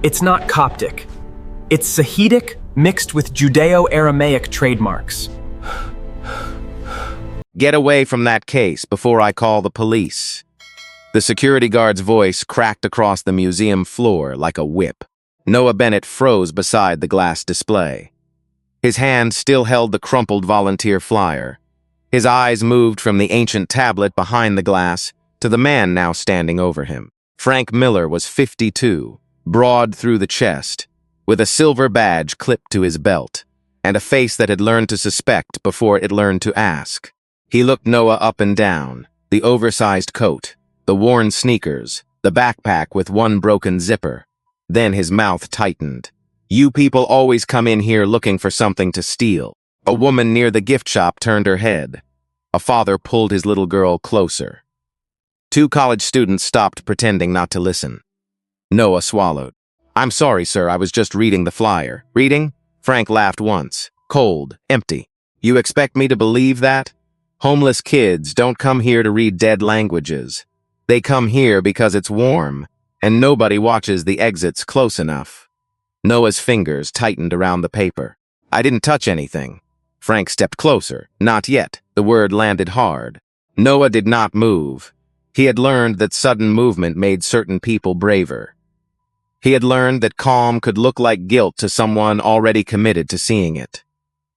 It's not Coptic. It's Sahidic mixed with Judeo-Aramaic trademarks. Get away from that case before I call the police. The security guard's voice cracked across the museum floor like a whip. Noah Bennett froze beside the glass display. His hand still held the crumpled volunteer flyer. His eyes moved from the ancient tablet behind the glass to the man now standing over him. Frank Miller was 52, broad through the chest, with a silver badge clipped to his belt, and a face that had learned to suspect before it learned to ask. He looked Noah up and down, the oversized coat, the worn sneakers, the backpack with one broken zipper. Then his mouth tightened. You people always come in here looking for something to steal. A woman near the gift shop turned her head. A father pulled his little girl closer. Two college students stopped pretending not to listen. Noah swallowed. I'm sorry, sir, I was just reading the flyer. Reading? Frank laughed once. Cold, empty. You expect me to believe that? Homeless kids don't come here to read dead languages. They come here because it's warm, and nobody watches the exits close enough. Noah's fingers tightened around the paper. I didn't touch anything. Frank stepped closer. Not yet. The word landed hard. Noah did not move. He had learned that sudden movement made certain people braver. He had learned that calm could look like guilt to someone already committed to seeing it.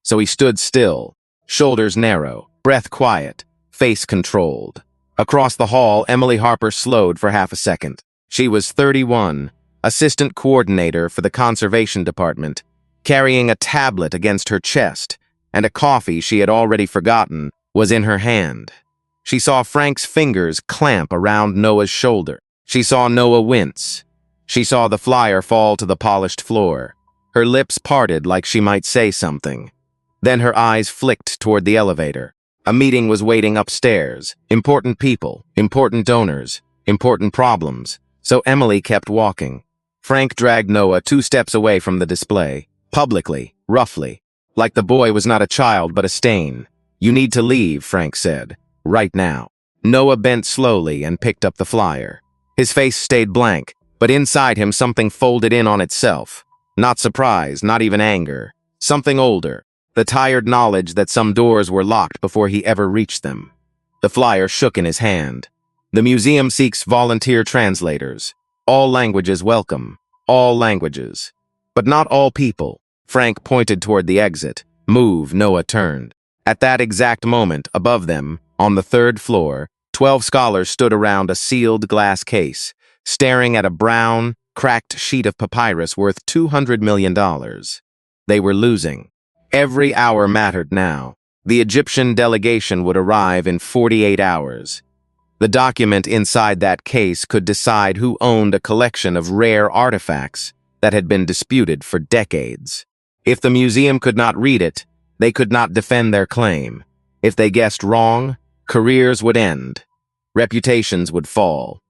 So he stood still, shoulders narrow, breath quiet, face controlled. Across the hall, Emily Harper slowed for half a second. She was 31, assistant coordinator for the conservation department, carrying a tablet against her chest, and a coffee she had already forgotten was in her hand. She saw Frank's fingers clamp around Noah's shoulder. She saw Noah wince. She saw the flyer fall to the polished floor. Her lips parted like she might say something. Then her eyes flicked toward the elevator. A meeting was waiting upstairs. Important people, important donors, important problems. So Emily kept walking. Frank dragged Noah 2 steps away from the display, publicly, roughly, like the boy was not a child but a stain. You need to leave, Frank said. Right now. Noah bent slowly and picked up the flyer. His face stayed blank, but inside him something folded in on itself. Not surprise, not even anger. Something older. The tired knowledge that some doors were locked before he ever reached them. The flyer shook in his hand. The museum seeks volunteer translators. All languages welcome. All languages. But not all people. Frank pointed toward the exit. Move, Noah turned. At that exact moment, above them, on the 3rd floor, 12 scholars stood around a sealed glass case, staring at a brown, cracked sheet of papyrus worth $200 million. They were losing. Every hour mattered now. The Egyptian delegation would arrive in 48 hours. The document inside that case could decide who owned a collection of rare artifacts that had been disputed for decades. If the museum could not read it, they could not defend their claim. If they guessed wrong, careers would end. Reputations would fall.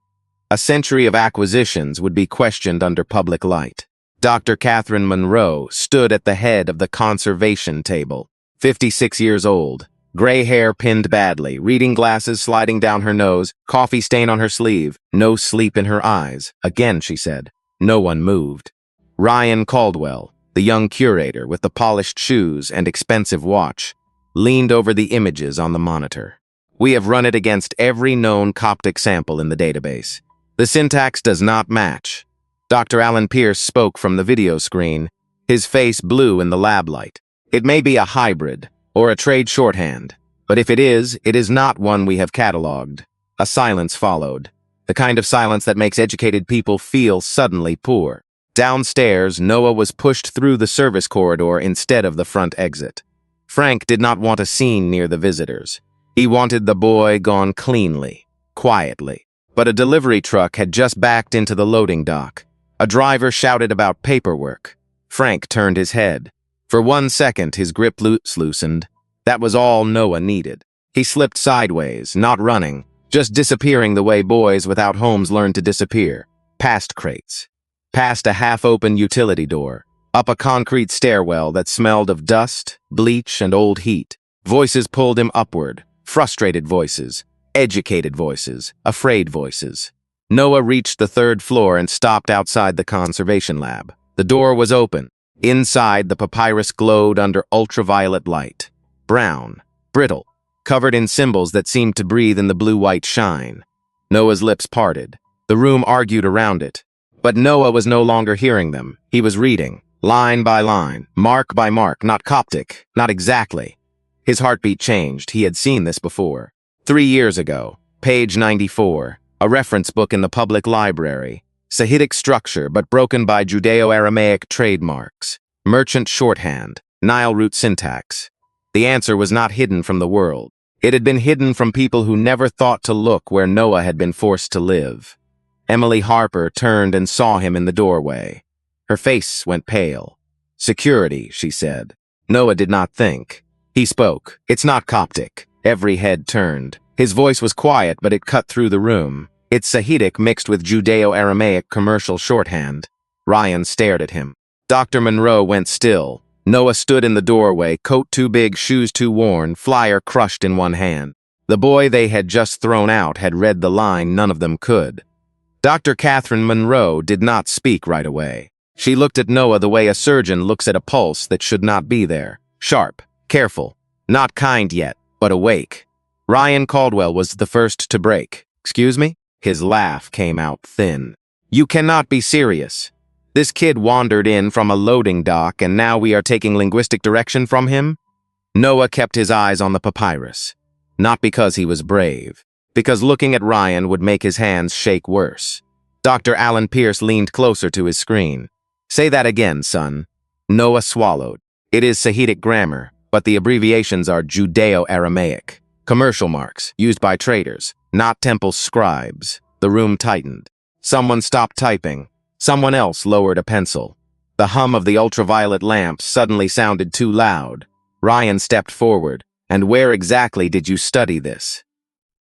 A century of acquisitions would be questioned under public light. Dr. Catherine Monroe stood at the head of the conservation table, 56 years old, gray hair pinned badly, reading glasses sliding down her nose, coffee stain on her sleeve, no sleep in her eyes. Again, she said. No one moved. Ryan Caldwell, the young curator with the polished shoes and expensive watch, leaned over the images on the monitor. We have run it against every known Coptic sample in the database. The syntax does not match. Dr. Alan Pierce spoke from the video screen, his face blue in the lab light. It may be a hybrid, or a trade shorthand, but if it is not one we have cataloged. A silence followed, the kind of silence that makes educated people feel suddenly poor. Downstairs, Noah was pushed through the service corridor instead of the front exit. Frank did not want a scene near the visitors. He wanted the boy gone cleanly, quietly. But a delivery truck had just backed into the loading dock. A driver shouted about paperwork. Frank turned his head. For 1 second, his grip loosened. That was all Noah needed. He slipped sideways, not running, just disappearing the way boys without homes learn to disappear. Past crates. Past a half-open utility door. Up a concrete stairwell that smelled of dust, bleach, and old heat. Voices pulled him upward. Frustrated voices. Educated voices. Afraid voices. Noah reached the third floor and stopped outside the conservation lab. The door was open. Inside, the papyrus glowed under ultraviolet light. Brown, brittle, covered in symbols that seemed to breathe in the blue-white shine. Noah's lips parted. The room argued around it. But Noah was no longer hearing them. He was reading, line by line, mark by mark, not Coptic, not exactly. His heartbeat changed. He had seen this before. 3 years ago, page 94, a reference book in the public library. Sahidic structure, but broken by Judeo-Aramaic trademarks. Merchant shorthand, Nile root syntax. The answer was not hidden from the world. It had been hidden from people who never thought to look where Noah had been forced to live. Emily Harper turned and saw him in the doorway. Her face went pale. Security, she said. Noah did not think. He spoke. It's not Coptic. Every head turned. His voice was quiet, but it cut through the room. It's Sahidic mixed with Judeo-Aramaic commercial shorthand. Ryan stared at him. Dr. Monroe went still. Noah stood in the doorway, coat too big, shoes too worn, flyer crushed in one hand. The boy they had just thrown out had read the line none of them could. Dr. Catherine Monroe did not speak right away. She looked at Noah the way a surgeon looks at a pulse that should not be there. Sharp, careful, not kind yet, but awake. Ryan Caldwell was the first to break. Excuse me? His laugh came out thin. You cannot be serious. This kid wandered in from a loading dock and now we are taking linguistic direction from him? Noah kept his eyes on the papyrus. Not because he was brave, because looking at Ryan would make his hands shake worse. Dr. Alan Pierce leaned closer to his screen. Say that again, son. Noah swallowed. It is Sahidic grammar, but the abbreviations are Judeo-Aramaic. Commercial marks, used by traders, not temple scribes. The room tightened. Someone stopped typing. Someone else lowered a pencil. The hum of the ultraviolet lamps suddenly sounded too loud. Ryan stepped forward. And where exactly did you study this?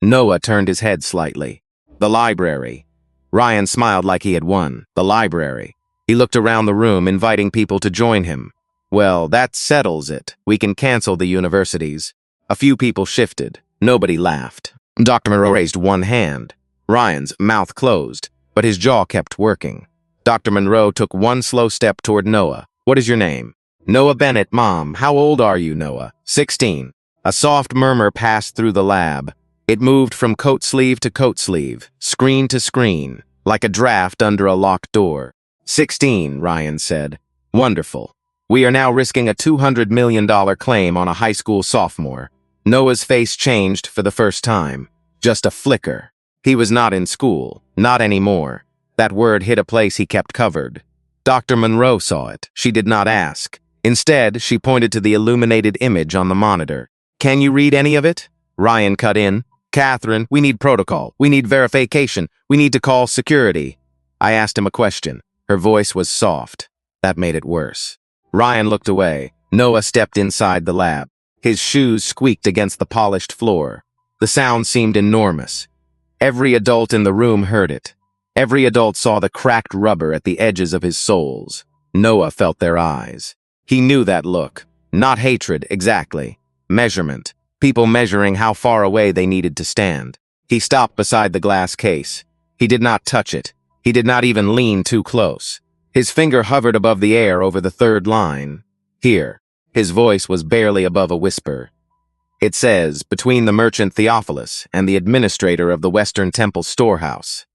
Noah turned his head slightly. The library. Ryan smiled like he had won. The library. He looked around the room, inviting people to join him. Well, that settles it. We can cancel the universities. A few people shifted. Nobody laughed. Dr. Monroe raised one hand. Ryan's mouth closed, but his jaw kept working. Dr. Monroe took one slow step toward Noah. What is your name? Noah Bennett, Mom. How old are you, Noah? 16. A soft murmur passed through the lab. It moved from coat sleeve to coat sleeve, screen to screen, like a draft under a locked door. 16, Ryan said. Wonderful. We are now risking a $200 million claim on a high school sophomore. Noah's face changed for the first time. Just a flicker. He was not in school. Not anymore. That word hit a place he kept covered. Dr. Monroe saw it. She did not ask. Instead, she pointed to the illuminated image on the monitor. Can you read any of it? Ryan cut in. Catherine, we need protocol. We need verification. We need to call security. I asked him a question. Her voice was soft. That made it worse. Ryan looked away. Noah stepped inside the lab. His shoes squeaked against the polished floor. The sound seemed enormous. Every adult in the room heard it. Every adult saw the cracked rubber at the edges of his soles. Noah felt their eyes. He knew that look. Not hatred, exactly. Measurement. People measuring how far away they needed to stand. He stopped beside the glass case. He did not touch it. He did not even lean too close. His finger hovered above the air over the third line. Here. His voice was barely above a whisper. It says, between the merchant Theophilus and the administrator of the Western Temple storehouse.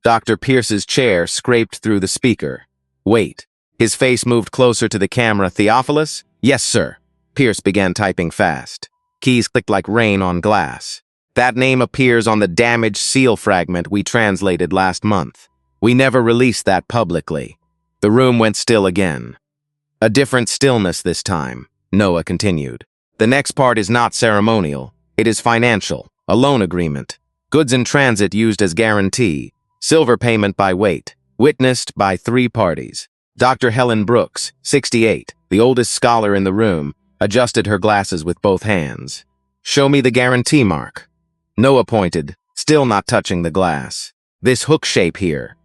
Dr. Pierce's chair scraped through the speaker. Wait. His face moved closer to the camera. Theophilus? Yes, sir. Pierce began typing fast. Keys clicked like rain on glass. That name appears on the damaged seal fragment we translated last month. We never released that publicly. The room went still again. A different stillness this time, Noah continued. The next part is not ceremonial. It is financial. A loan agreement. Goods in transit used as guarantee. Silver payment by weight. Witnessed by 3 parties. Dr. Helen Brooks, 68, the oldest scholar in the room, adjusted her glasses with both hands. Show me the guarantee mark. Noah pointed, still not touching the glass. This hook shape here.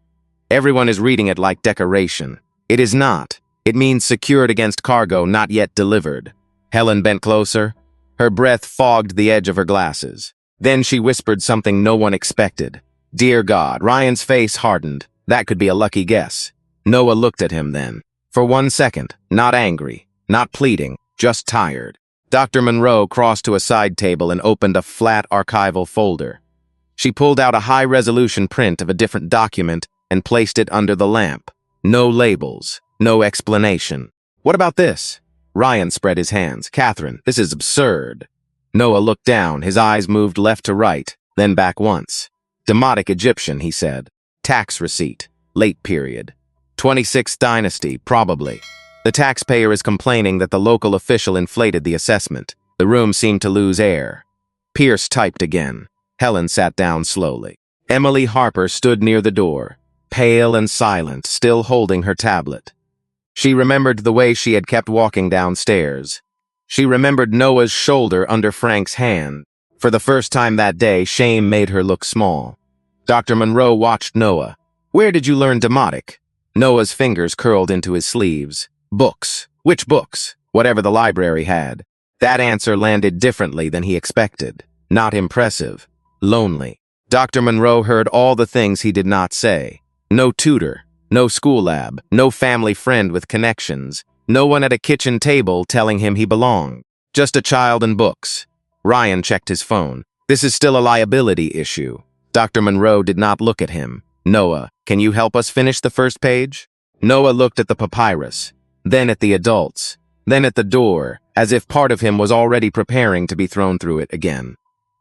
Everyone is reading it like decoration. It is not. It means secured against cargo not yet delivered. Helen bent closer. Her breath fogged the edge of her glasses. Then she whispered something no one expected. Dear God, Ryan's face hardened. That could be a lucky guess. Noah looked at him then. For 1 second, not angry, not pleading, just tired. Dr. Monroe crossed to a side table and opened a flat archival folder. She pulled out a high-resolution print of a different document and placed it under the lamp. No labels, no explanation. What about this? Ryan spread his hands. Catherine, this is absurd. Noah looked down, his eyes moved left to right, then back once. Demotic Egyptian, he said. Tax receipt. Late period. 26th dynasty, probably. The taxpayer is complaining that the local official inflated the assessment. The room seemed to lose air. Pierce typed again. Helen sat down slowly. Emily Harper stood near the door, pale and silent, still holding her tablet. She remembered the way she had kept walking downstairs. She remembered Noah's shoulder under Frank's hand. For the first time that day, shame made her look small. Dr. Monroe watched Noah. Where did you learn demotic? Noah's fingers curled into his sleeves. Books. Which books? Whatever the library had. That answer landed differently than he expected. Not impressive. Lonely. Dr. Monroe heard all the things he did not say. No tutor. No school lab. No family friend with connections. No one at a kitchen table telling him he belonged. Just a child and books. Ryan checked his phone. This is still a liability issue. Dr. Monroe did not look at him. Noah, can you help us finish the first page? Noah looked at the papyrus, then at the adults, then at the door, as if part of him was already preparing to be thrown through it again.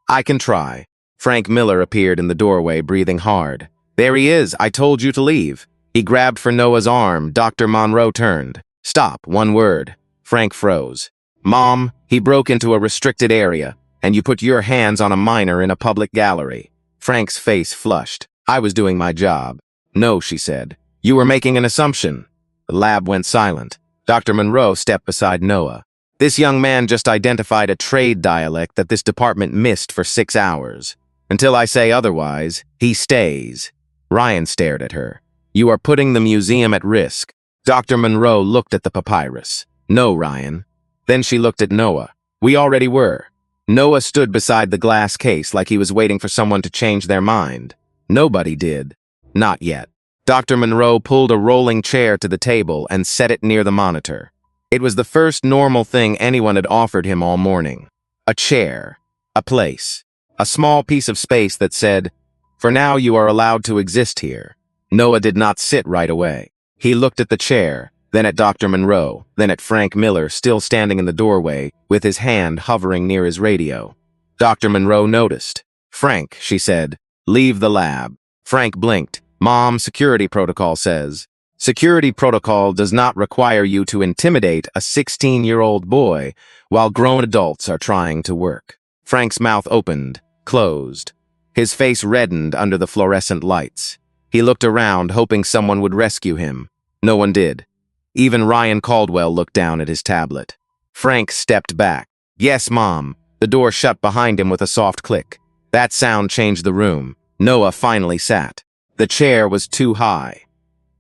I can try. Frank Miller appeared in the doorway, breathing hard. There he is, I told you to leave. He grabbed for Noah's arm. Dr. Monroe turned. Stop, one word. Frank froze. Mom, he broke into a restricted area, and you put your hands on a minor in a public gallery. Frank's face flushed. I was doing my job. No, she said. You were making an assumption. The lab went silent. Dr. Monroe stepped beside Noah. This young man just identified a trade dialect that this department missed for 6 hours. Until I say otherwise, he stays. Ryan stared at her. You are putting the museum at risk. Dr. Monroe looked at the papyrus. No, Ryan. Then she looked at Noah. We already were. Noah stood beside the glass case like he was waiting for someone to change their mind. Nobody did. Not yet. Dr. Monroe pulled a rolling chair to the table and set it near the monitor. It was the first normal thing anyone had offered him all morning. A chair. A place. A small piece of space that said, "For now you are allowed to exist here." Noah did not sit right away. He looked at the chair, then at Dr. Monroe, then at Frank Miller still standing in the doorway, with his hand hovering near his radio. Dr. Monroe noticed. Frank, she said, leave the lab. Frank blinked. Mom, security protocol says. Security protocol does not require you to intimidate a 16-year-old boy while grown adults are trying to work. Frank's mouth opened, closed. His face reddened under the fluorescent lights. He looked around, hoping someone would rescue him. No one did. Even Ryan Caldwell looked down at his tablet. Frank stepped back. Yes, Mom. The door shut behind him with a soft click. That sound changed the room. Noah finally sat. The chair was too high.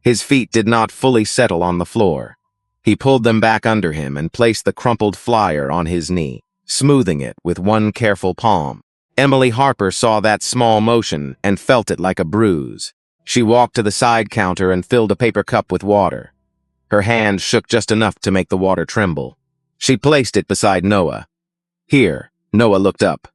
His feet did not fully settle on the floor. He pulled them back under him and placed the crumpled flyer on his knee, smoothing it with one careful palm. Emily Harper saw that small motion and felt it like a bruise. She walked to the side counter and filled a paper cup with water. Her hand shook just enough to make the water tremble. She placed it beside Noah. Here, Noah looked up.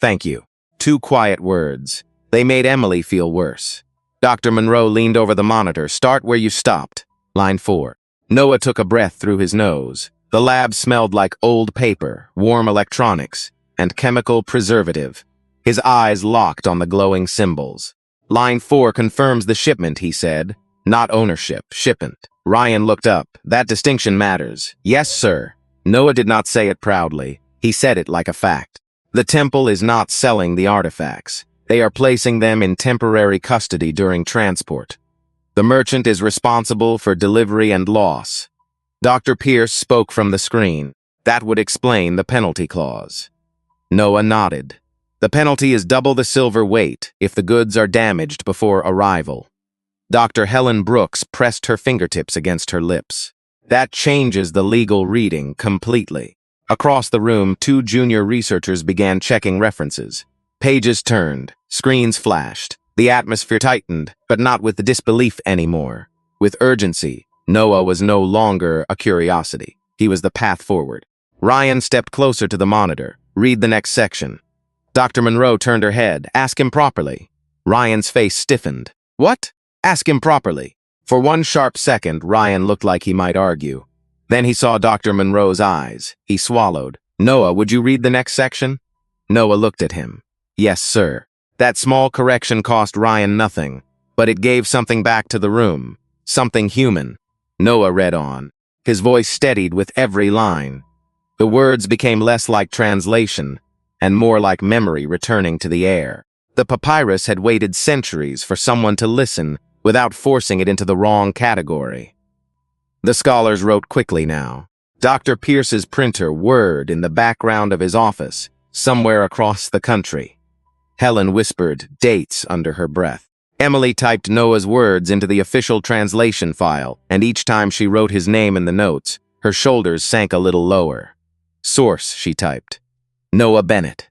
Thank you. 2 quiet words. They made Emily feel worse. Dr. Monroe leaned over the monitor. Start where you stopped. Line 4. Noah took a breath through his nose. The lab smelled like old paper, warm electronics, and chemical preservative. His eyes locked on the glowing symbols. Line 4 confirms the shipment, he said. Not ownership, shipment. Ryan looked up. That distinction matters. Yes, sir. Noah did not say it proudly. He said it like a fact. The temple is not selling the artifacts. They are placing them in temporary custody during transport. The merchant is responsible for delivery and loss. Dr. Pierce spoke from the screen. That would explain the penalty clause. Noah nodded. The penalty is double the silver weight if the goods are damaged before arrival. Dr. Helen Brooks pressed her fingertips against her lips. That changes the legal reading completely. Across the room, 2 junior researchers began checking references. Pages turned, screens flashed. The atmosphere tightened, but not with disbelief anymore. With urgency, Noah was no longer a curiosity. He was the path forward. Ryan stepped closer to the monitor. Read the next section. Dr. Monroe turned her head. Ask him properly. Ryan's face stiffened. What? Ask him properly. For one sharp second, Ryan looked like he might argue. Then he saw Dr. Monroe's eyes. He swallowed. Noah, would you read the next section? Noah looked at him. Yes, sir. That small correction cost Ryan nothing, but it gave something back to the room. Something human. Noah read on. His voice steadied with every line. The words became less like translation and more like memory returning to the air. The papyrus had waited centuries for someone to listen without forcing it into the wrong category. The scholars wrote quickly now. Dr. Pierce's printer whirred in the background of his office, somewhere across the country. Helen whispered dates under her breath. Emily typed Noah's words into the official translation file, and each time she wrote his name in the notes, her shoulders sank a little lower. Source, she typed. Noah Bennett.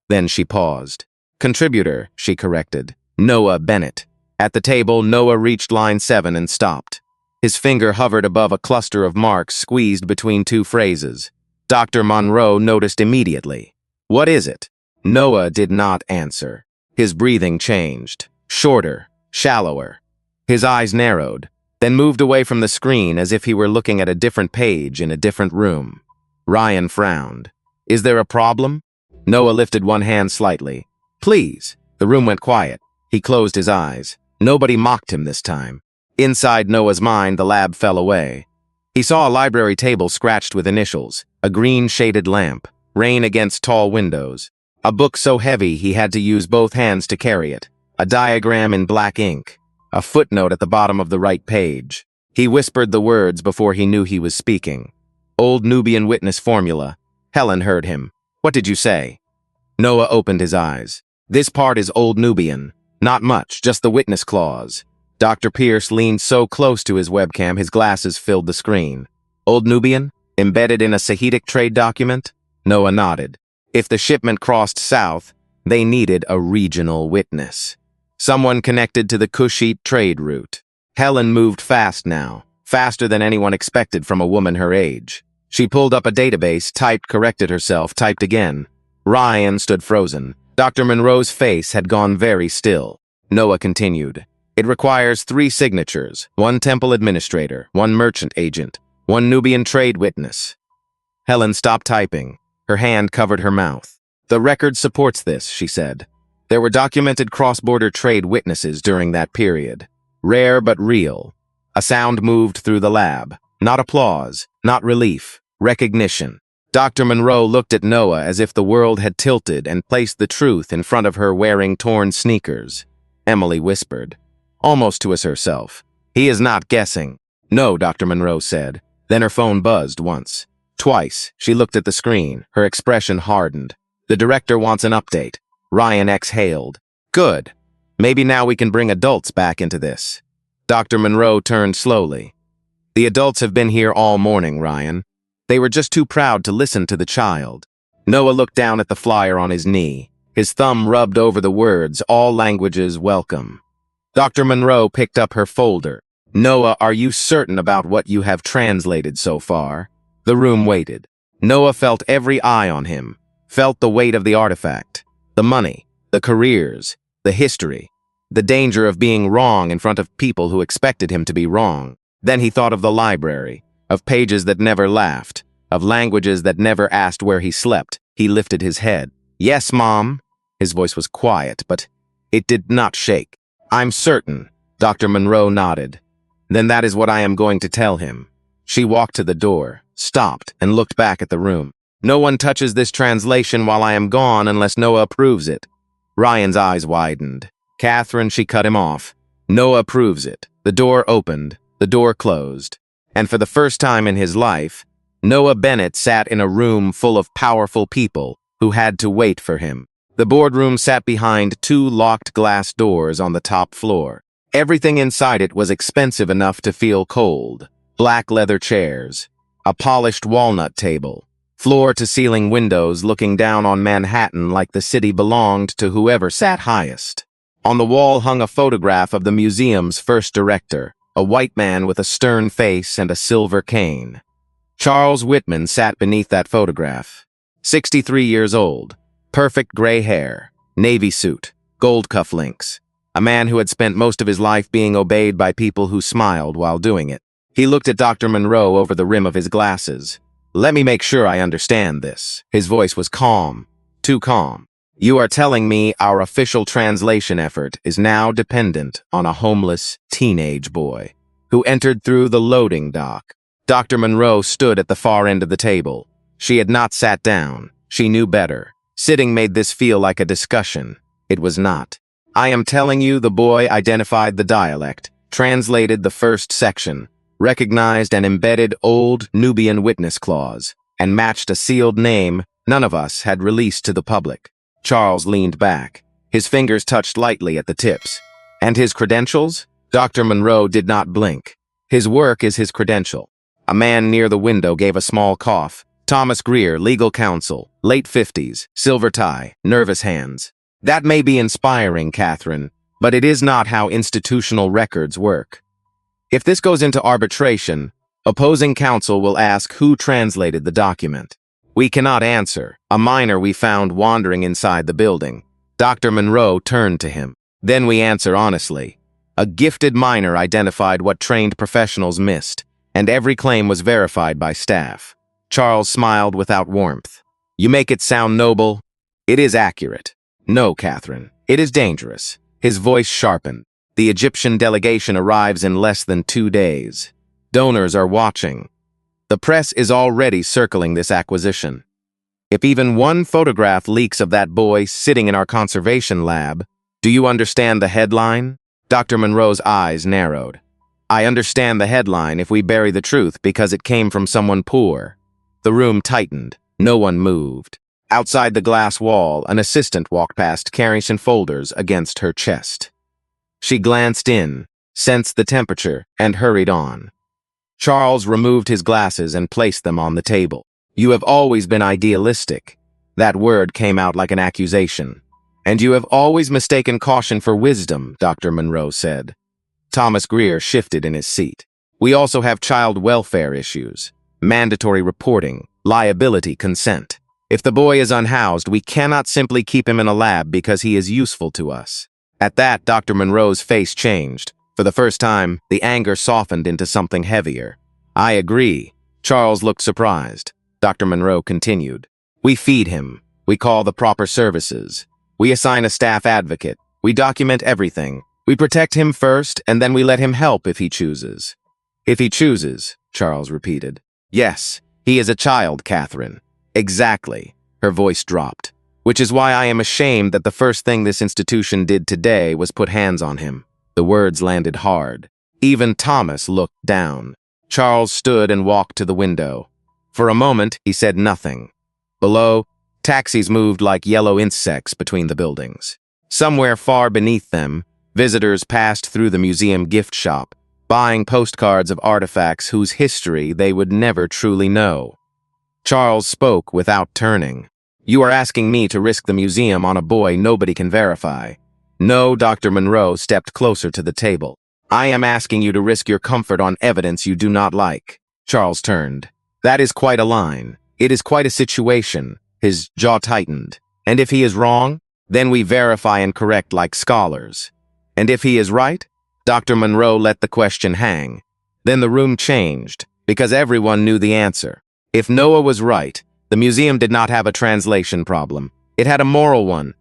Then she paused. Contributor, she corrected. Noah Bennett. At the table, Noah reached line 7 and stopped. His finger hovered above a cluster of marks squeezed between two phrases. Dr. Monroe noticed immediately. What is it? Noah did not answer. His breathing changed. Shorter, shallower. His eyes narrowed, then moved away from the screen as if he were looking at a different page in a different room. Ryan frowned. Is there a problem? Noah lifted one hand slightly. Please. The room went quiet. He closed his eyes. Nobody mocked him this time. Inside Noah's mind, the lab fell away. He saw a library table scratched with initials, a green shaded lamp, rain against tall windows. A book so heavy he had to use both hands to carry it. A diagram in black ink. A footnote at the bottom of the right page. He whispered the words before he knew he was speaking. Old Nubian witness formula. Helen heard him. What did you say? Noah opened his eyes. This part is Old Nubian. Not much, just the witness clause. Dr. Pierce leaned so close to his webcam his glasses filled the screen. Old Nubian? Embedded in a Sahidic trade document? Noah nodded. If the shipment crossed south, they needed a regional witness. Someone connected to the Kushite trade route. Helen moved fast now, faster than anyone expected from a woman her age. She pulled up a database, typed, corrected herself, typed again. Ryan stood frozen. Dr. Monroe's face had gone very still. Noah continued. It requires 3 signatures, 1 temple administrator, 1 merchant agent, 1 Nubian trade witness. Helen stopped typing. Her hand covered her mouth. The record supports this, she said. There were documented cross-border trade witnesses during that period. Rare but real. A sound moved through the lab. Not applause, not relief, recognition. Dr. Monroe looked at Noah as if the world had tilted and placed the truth in front of her wearing torn sneakers. Emily whispered, almost to herself. He is not guessing. No, Dr. Monroe said. Then her phone buzzed once. Twice, she looked at the screen, her expression hardened. The director wants an update. Ryan exhaled. Good. Maybe now we can bring adults back into this. Dr. Monroe turned slowly. The adults have been here all morning, Ryan. They were just too proud to listen to the child. Noah looked down at the flyer on his knee. His thumb rubbed over the words, all languages welcome. Dr. Monroe picked up her folder. Noah, are you certain about what you have translated so far? The room waited. Noah felt every eye on him, felt the weight of the artifact, the money, the careers, the history, the danger of being wrong in front of people who expected him to be wrong. Then he thought of the library, of pages that never laughed, of languages that never asked where he slept. He lifted his head. Yes, Mom. His voice was quiet, but it did not shake. I'm certain. Dr. Monroe nodded. Then that is what I am going to tell him. She walked to the door, stopped, and looked back at the room. No one touches this translation while I am gone unless Noah approves it. Ryan's eyes widened. Catherine, she cut him off. Noah approves it. The door opened. The door closed. And for the first time in his life, Noah Bennett sat in a room full of powerful people who had to wait for him. The boardroom sat behind 2 locked glass doors on the top floor. Everything inside it was expensive enough to feel cold. Black leather chairs, a polished walnut table, floor-to-ceiling windows looking down on Manhattan like the city belonged to whoever sat highest. On the wall hung a photograph of the museum's first director, a white man with a stern face and a silver cane. Charles Whitman sat beneath that photograph. 63 years old, perfect gray hair, navy suit, gold cufflinks. A man who had spent most of his life being obeyed by people who smiled while doing it. He looked at Dr. Monroe over the rim of his glasses. "Let me make sure I understand this." His voice was calm, too calm. "You are telling me our official translation effort is now dependent on a homeless teenage boy who entered through the loading dock." Dr. Monroe stood at the far end of the table. She had not sat down. She knew better. Sitting made this feel like a discussion. It was not. "I am telling you the boy identified the dialect, translated the first section, recognized and embedded old Nubian witness clause, and matched a sealed name none of us had released to the public." Charles leaned back. His fingers touched lightly at the tips. "And his credentials?" Dr. Monroe did not blink. "His work is his credential." A man near the window gave a small cough. Thomas Greer, legal counsel, late 50s, silver tie, nervous hands. "That may be inspiring, Catherine, but it is not how institutional records work. If this goes into arbitration, opposing counsel will ask who translated the document. We cannot answer. A minor we found wandering inside the building." Dr. Monroe turned to him. "Then we answer honestly. A gifted minor identified what trained professionals missed, and every claim was verified by staff." Charles smiled without warmth. "You make it sound noble. It is accurate." "No, Catherine. It is dangerous." His voice sharpened. "The Egyptian delegation arrives in less than 2 days. Donors are watching. The press is already circling this acquisition. If even one photograph leaks of that boy sitting in our conservation lab, do you understand the headline?" Dr. Monroe's eyes narrowed. "I understand the headline if we bury the truth because it came from someone poor." The room tightened. No one moved. Outside the glass wall, an assistant walked past carrying some folders against her chest. She glanced in, sensed the temperature, and hurried on. Charles removed his glasses and placed them on the table. "You have always been idealistic." That word came out like an accusation. "And you have always mistaken caution for wisdom," Dr. Monroe said. Thomas Greer shifted in his seat. "We also have child welfare issues, mandatory reporting, liability consent. If the boy is unhoused, we cannot simply keep him in a lab because he is useful to us." At that, Dr. Monroe's face changed. For the first time, the anger softened into something heavier. "I agree." Charles looked surprised. Dr. Monroe continued. "We feed him. We call the proper services. We assign a staff advocate. We document everything. We protect him first, and then we let him help if he chooses." "If he chooses," Charles repeated. "Yes, he is a child, Catherine." "Exactly." Her voice dropped. "Which is why I am ashamed that the first thing this institution did today was put hands on him." The words landed hard. Even Thomas looked down. Charles stood and walked to the window. For a moment, he said nothing. Below, taxis moved like yellow insects between the buildings. Somewhere far beneath them, visitors passed through the museum gift shop, buying postcards of artifacts whose history they would never truly know. Charles spoke without turning. "You are asking me to risk the museum on a boy nobody can verify." "No," Dr. Monroe stepped closer to the table. "I am asking you to risk your comfort on evidence you do not like." Charles turned. "That is quite a line. It is quite a situation." His jaw tightened. "And if he is wrong, then we verify and correct like scholars. And if he is right?" Dr. Monroe let the question hang. Then the room changed, because everyone knew the answer. If Noah was right, the museum did not have a translation problem. It had a moral one.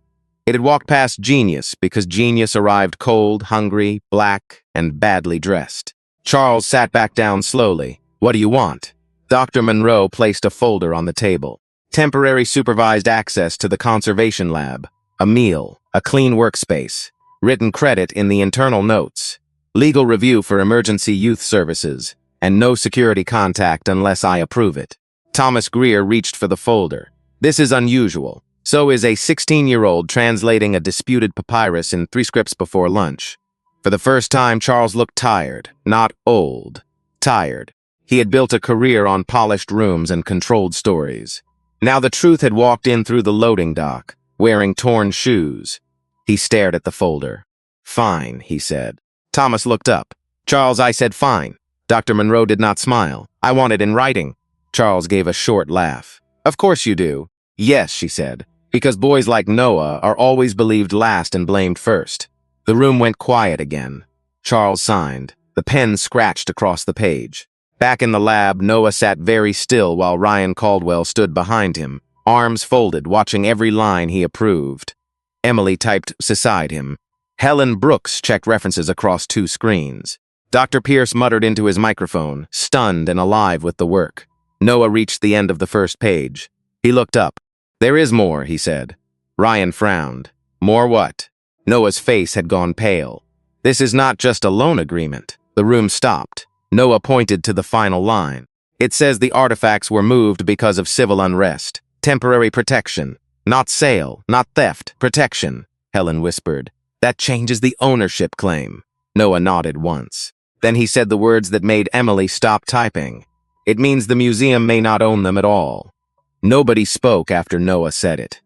It had walked past genius because genius arrived cold, hungry, black, and badly dressed. Charles sat back down slowly. "What do you want?" Dr. Monroe placed a folder on the table. Temporary supervised access to the conservation lab. A meal. A clean workspace. Written credit in the internal notes. Legal review for emergency youth services. And no security contact unless I approve it. Thomas Greer reached for the folder. "This is unusual. So is a 16-year-old translating a disputed papyrus in 3 scripts before lunch." For the first time, Charles looked tired, not old. Tired. He had built a career on polished rooms and controlled stories. Now the truth had walked in through the loading dock, wearing torn shoes. He stared at the folder. Fine, he said. Thomas looked up. Charles, I said fine. Dr. Monroe did not smile. I want it in writing. Charles gave a short laugh. Of course you do. Yes, she said, because boys like Noah are always believed last and blamed first. The room went quiet again. Charles signed. The pen scratched across the page. Back in the lab, Noah sat very still while Ryan Caldwell stood behind him, arms folded, watching every line he approved. Emily typed beside him. Helen Brooks checked references across 2 screens. Dr. Pierce muttered into his microphone, stunned and alive with the work. Noah reached the end of the first page. He looked up. There is more, he said. Ryan frowned. More what? Noah's face had gone pale. This is not just a loan agreement. The room stopped. Noah pointed to the final line. It says the artifacts were moved because of civil unrest. Temporary protection. Not sale, not theft, protection, Helen whispered. That changes the ownership claim. Noah nodded once. Then he said the words that made Emily stop typing. It means the museum may not own them at all. Nobody spoke after Noah said it.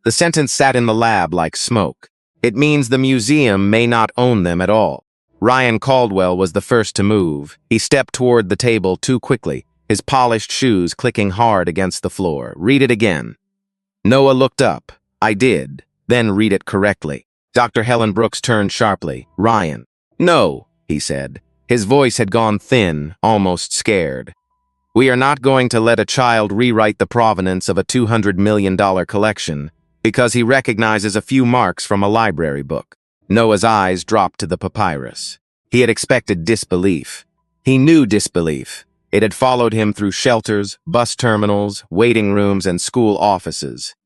The sentence sat in the lab like smoke. It means the museum may not own them at all. Ryan Caldwell was the first to move. He stepped toward the table too quickly, his polished shoes clicking hard against the floor. Read it again. Noah looked up. I did. Then read it correctly. Dr. Helen Brooks turned sharply. Ryan. No, he said. His voice had gone thin, almost scared. We are not going to let a child rewrite the provenance of a $200 million collection because he recognizes a few marks from a library book. Noah's eyes dropped to the papyrus. He had expected disbelief. He knew disbelief. It had followed him through shelters, bus terminals, waiting rooms, and school offices.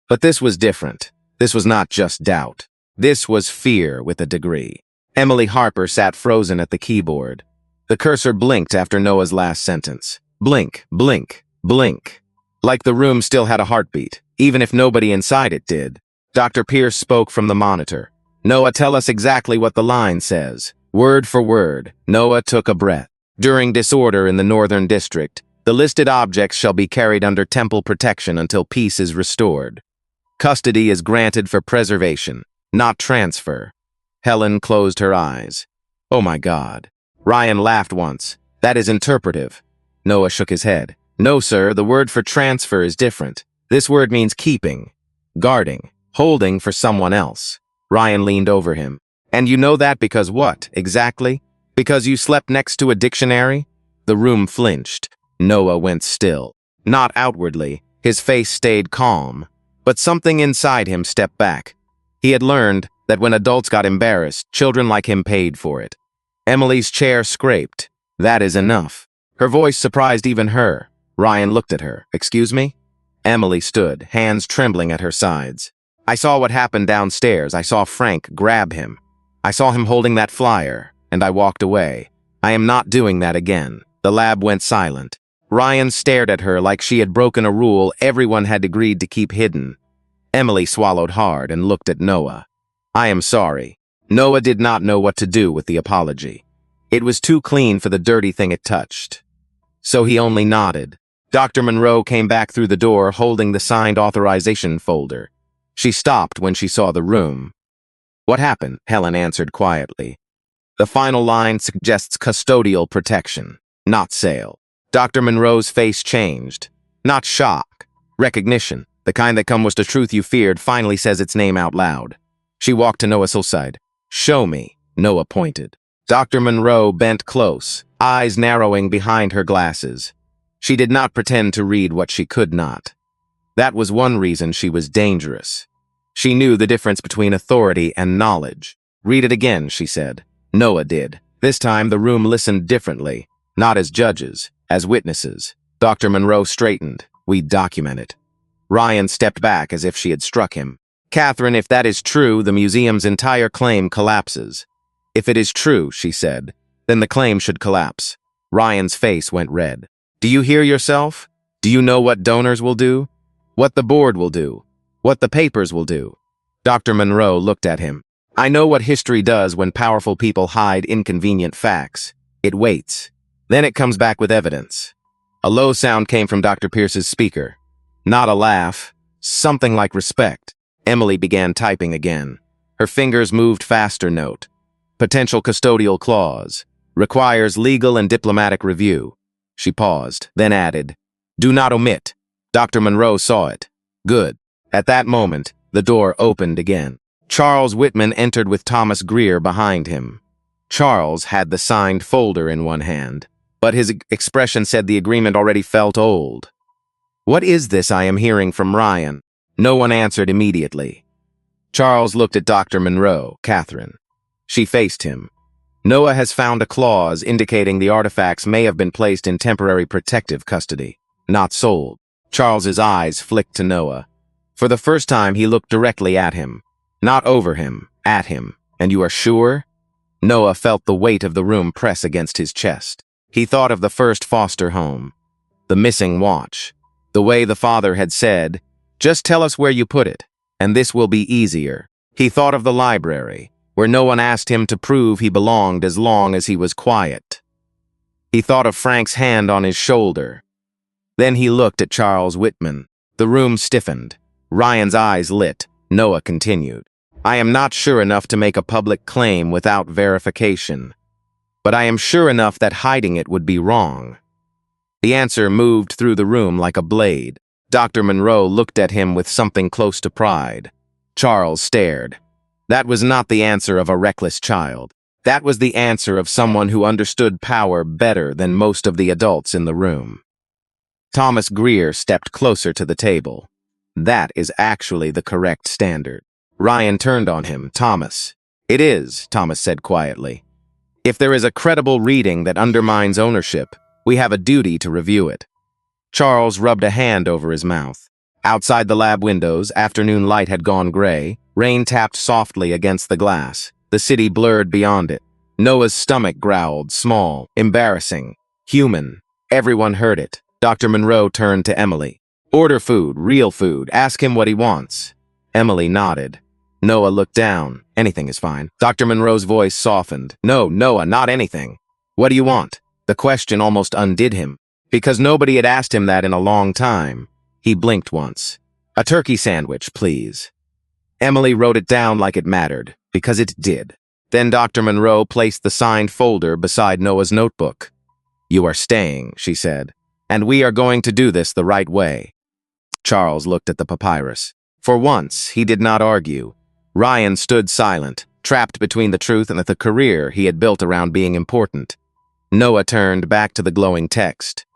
But this was different. This was not just doubt. This was fear with a degree. Emily Harper sat frozen at the keyboard. The cursor blinked after Noah's last sentence. Blink, blink, blink. Like the room still had a heartbeat, even if nobody inside it did. Dr. Pierce spoke from the monitor. Noah, tell us exactly what the line says. Word for word. Noah took a breath. During disorder in the Northern District, the listed objects shall be carried under temple protection until peace is restored. Custody is granted for preservation, not transfer. Helen closed her eyes. Oh my God. Ryan laughed once. That is interpretive. Noah shook his head. No, sir, the word for transfer is different. This word means keeping, guarding, holding for someone else. Ryan leaned over him. And you know that because what, exactly? Because you slept next to a dictionary? The room flinched. Noah went still. Not outwardly. His face stayed calm. But something inside him stepped back. He had learned that when adults got embarrassed, children like him paid for it. Emily's chair scraped. That is enough. Her voice surprised even her. Ryan looked at her. Excuse me? Emily stood, hands trembling at her sides. I saw what happened downstairs. I saw Frank grab him. I saw him holding that flyer, and I walked away. I am not doing that again. The lab went silent. Ryan stared at her like she had broken a rule everyone had agreed to keep hidden. Emily swallowed hard and looked at Noah. I am sorry. Noah did not know what to do with the apology. It was too clean for the dirty thing it touched. So he only nodded. Dr. Monroe came back through the door holding the signed authorization folder. She stopped when she saw the room. What happened? Helen answered quietly. The final line suggests custodial protection, not sale. Dr. Monroe's face changed. Not shock. Recognition. The kind that comes to truth you feared finally says its name out loud. She walked to Noah's side. Show me. Noah pointed. Dr. Monroe bent close, eyes narrowing behind her glasses. She did not pretend to read what she could not. That was one reason she was dangerous. She knew the difference between authority and knowledge. Read it again, she said. Noah did. This time the room listened differently, not as judges, as witnesses. Dr. Monroe straightened. We document it. Ryan stepped back as if she had struck him. Catherine, if that is true, the museum's entire claim collapses. If it is true, she said, then the claim should collapse. Ryan's face went red. Do you hear yourself? Do you know what donors will do? What the board will do? What the papers will do? Dr. Monroe looked at him. I know what history does when powerful people hide inconvenient facts. It waits. Then it comes back with evidence. A low sound came from Dr. Pierce's speaker. Not a laugh. Something like respect. Emily began typing again. Her fingers moved faster. Note. Potential custodial clause. Requires legal and diplomatic review. She paused, then added, "Do not omit." Dr. Monroe saw it. Good. At that moment, the door opened again. Charles Whitman entered with Thomas Greer behind him. Charles had the signed folder in one hand, but his expression said the agreement already felt old. "What is this I am hearing from Ryan?" No one answered immediately. Charles looked at Dr. Monroe, Catherine. She faced him. "Noah has found a clause indicating the artifacts may have been placed in temporary protective custody, not sold." Charles's eyes flicked to Noah. For the first time, he looked directly at him. Not over him, at him. "And you are sure?" Noah felt the weight of the room press against his chest. He thought of the first foster home, the missing watch, the way the father had said, "Just tell us where you put it, and this will be easier." He thought of the library, where no one asked him to prove he belonged as long as he was quiet. He thought of Frank's hand on his shoulder. Then he looked at Charles Whitman. The room stiffened. Ryan's eyes lit. Noah continued, "I am not sure enough to make a public claim without verification, but I am sure enough that hiding it would be wrong." The answer moved through the room like a blade. Dr. Monroe looked at him with something close to pride. Charles stared. That was not the answer of a reckless child. That was the answer of someone who understood power better than most of the adults in the room. Thomas Greer stepped closer to the table. "That is actually the correct standard." Ryan turned on him. "Thomas." "It is," Thomas said quietly. "If there is a credible reading that undermines ownership, we have a duty to review it." Charles rubbed a hand over his mouth. Outside the lab windows, afternoon light had gone gray. Rain tapped softly against the glass. The city blurred beyond it. Noah's stomach growled, small, embarrassing, human. Everyone heard it. Dr. Monroe turned to Emily. "Order food, real food. Ask him what he wants." Emily nodded. Noah looked down. "Anything is fine." Dr. Monroe's voice softened. "No, Noah, not anything. What do you want?" The question almost undid him, because nobody had asked him that in a long time. He blinked once. "A turkey sandwich, please." Emily wrote it down like it mattered, because it did. Then Dr. Monroe placed the signed folder beside Noah's notebook. "You are staying," she said, "and we are going to do this the right way." Charles looked at the papyrus. For once, he did not argue. Ryan stood silent, trapped between the truth and the career he had built around being important. Noah turned back to the glowing text.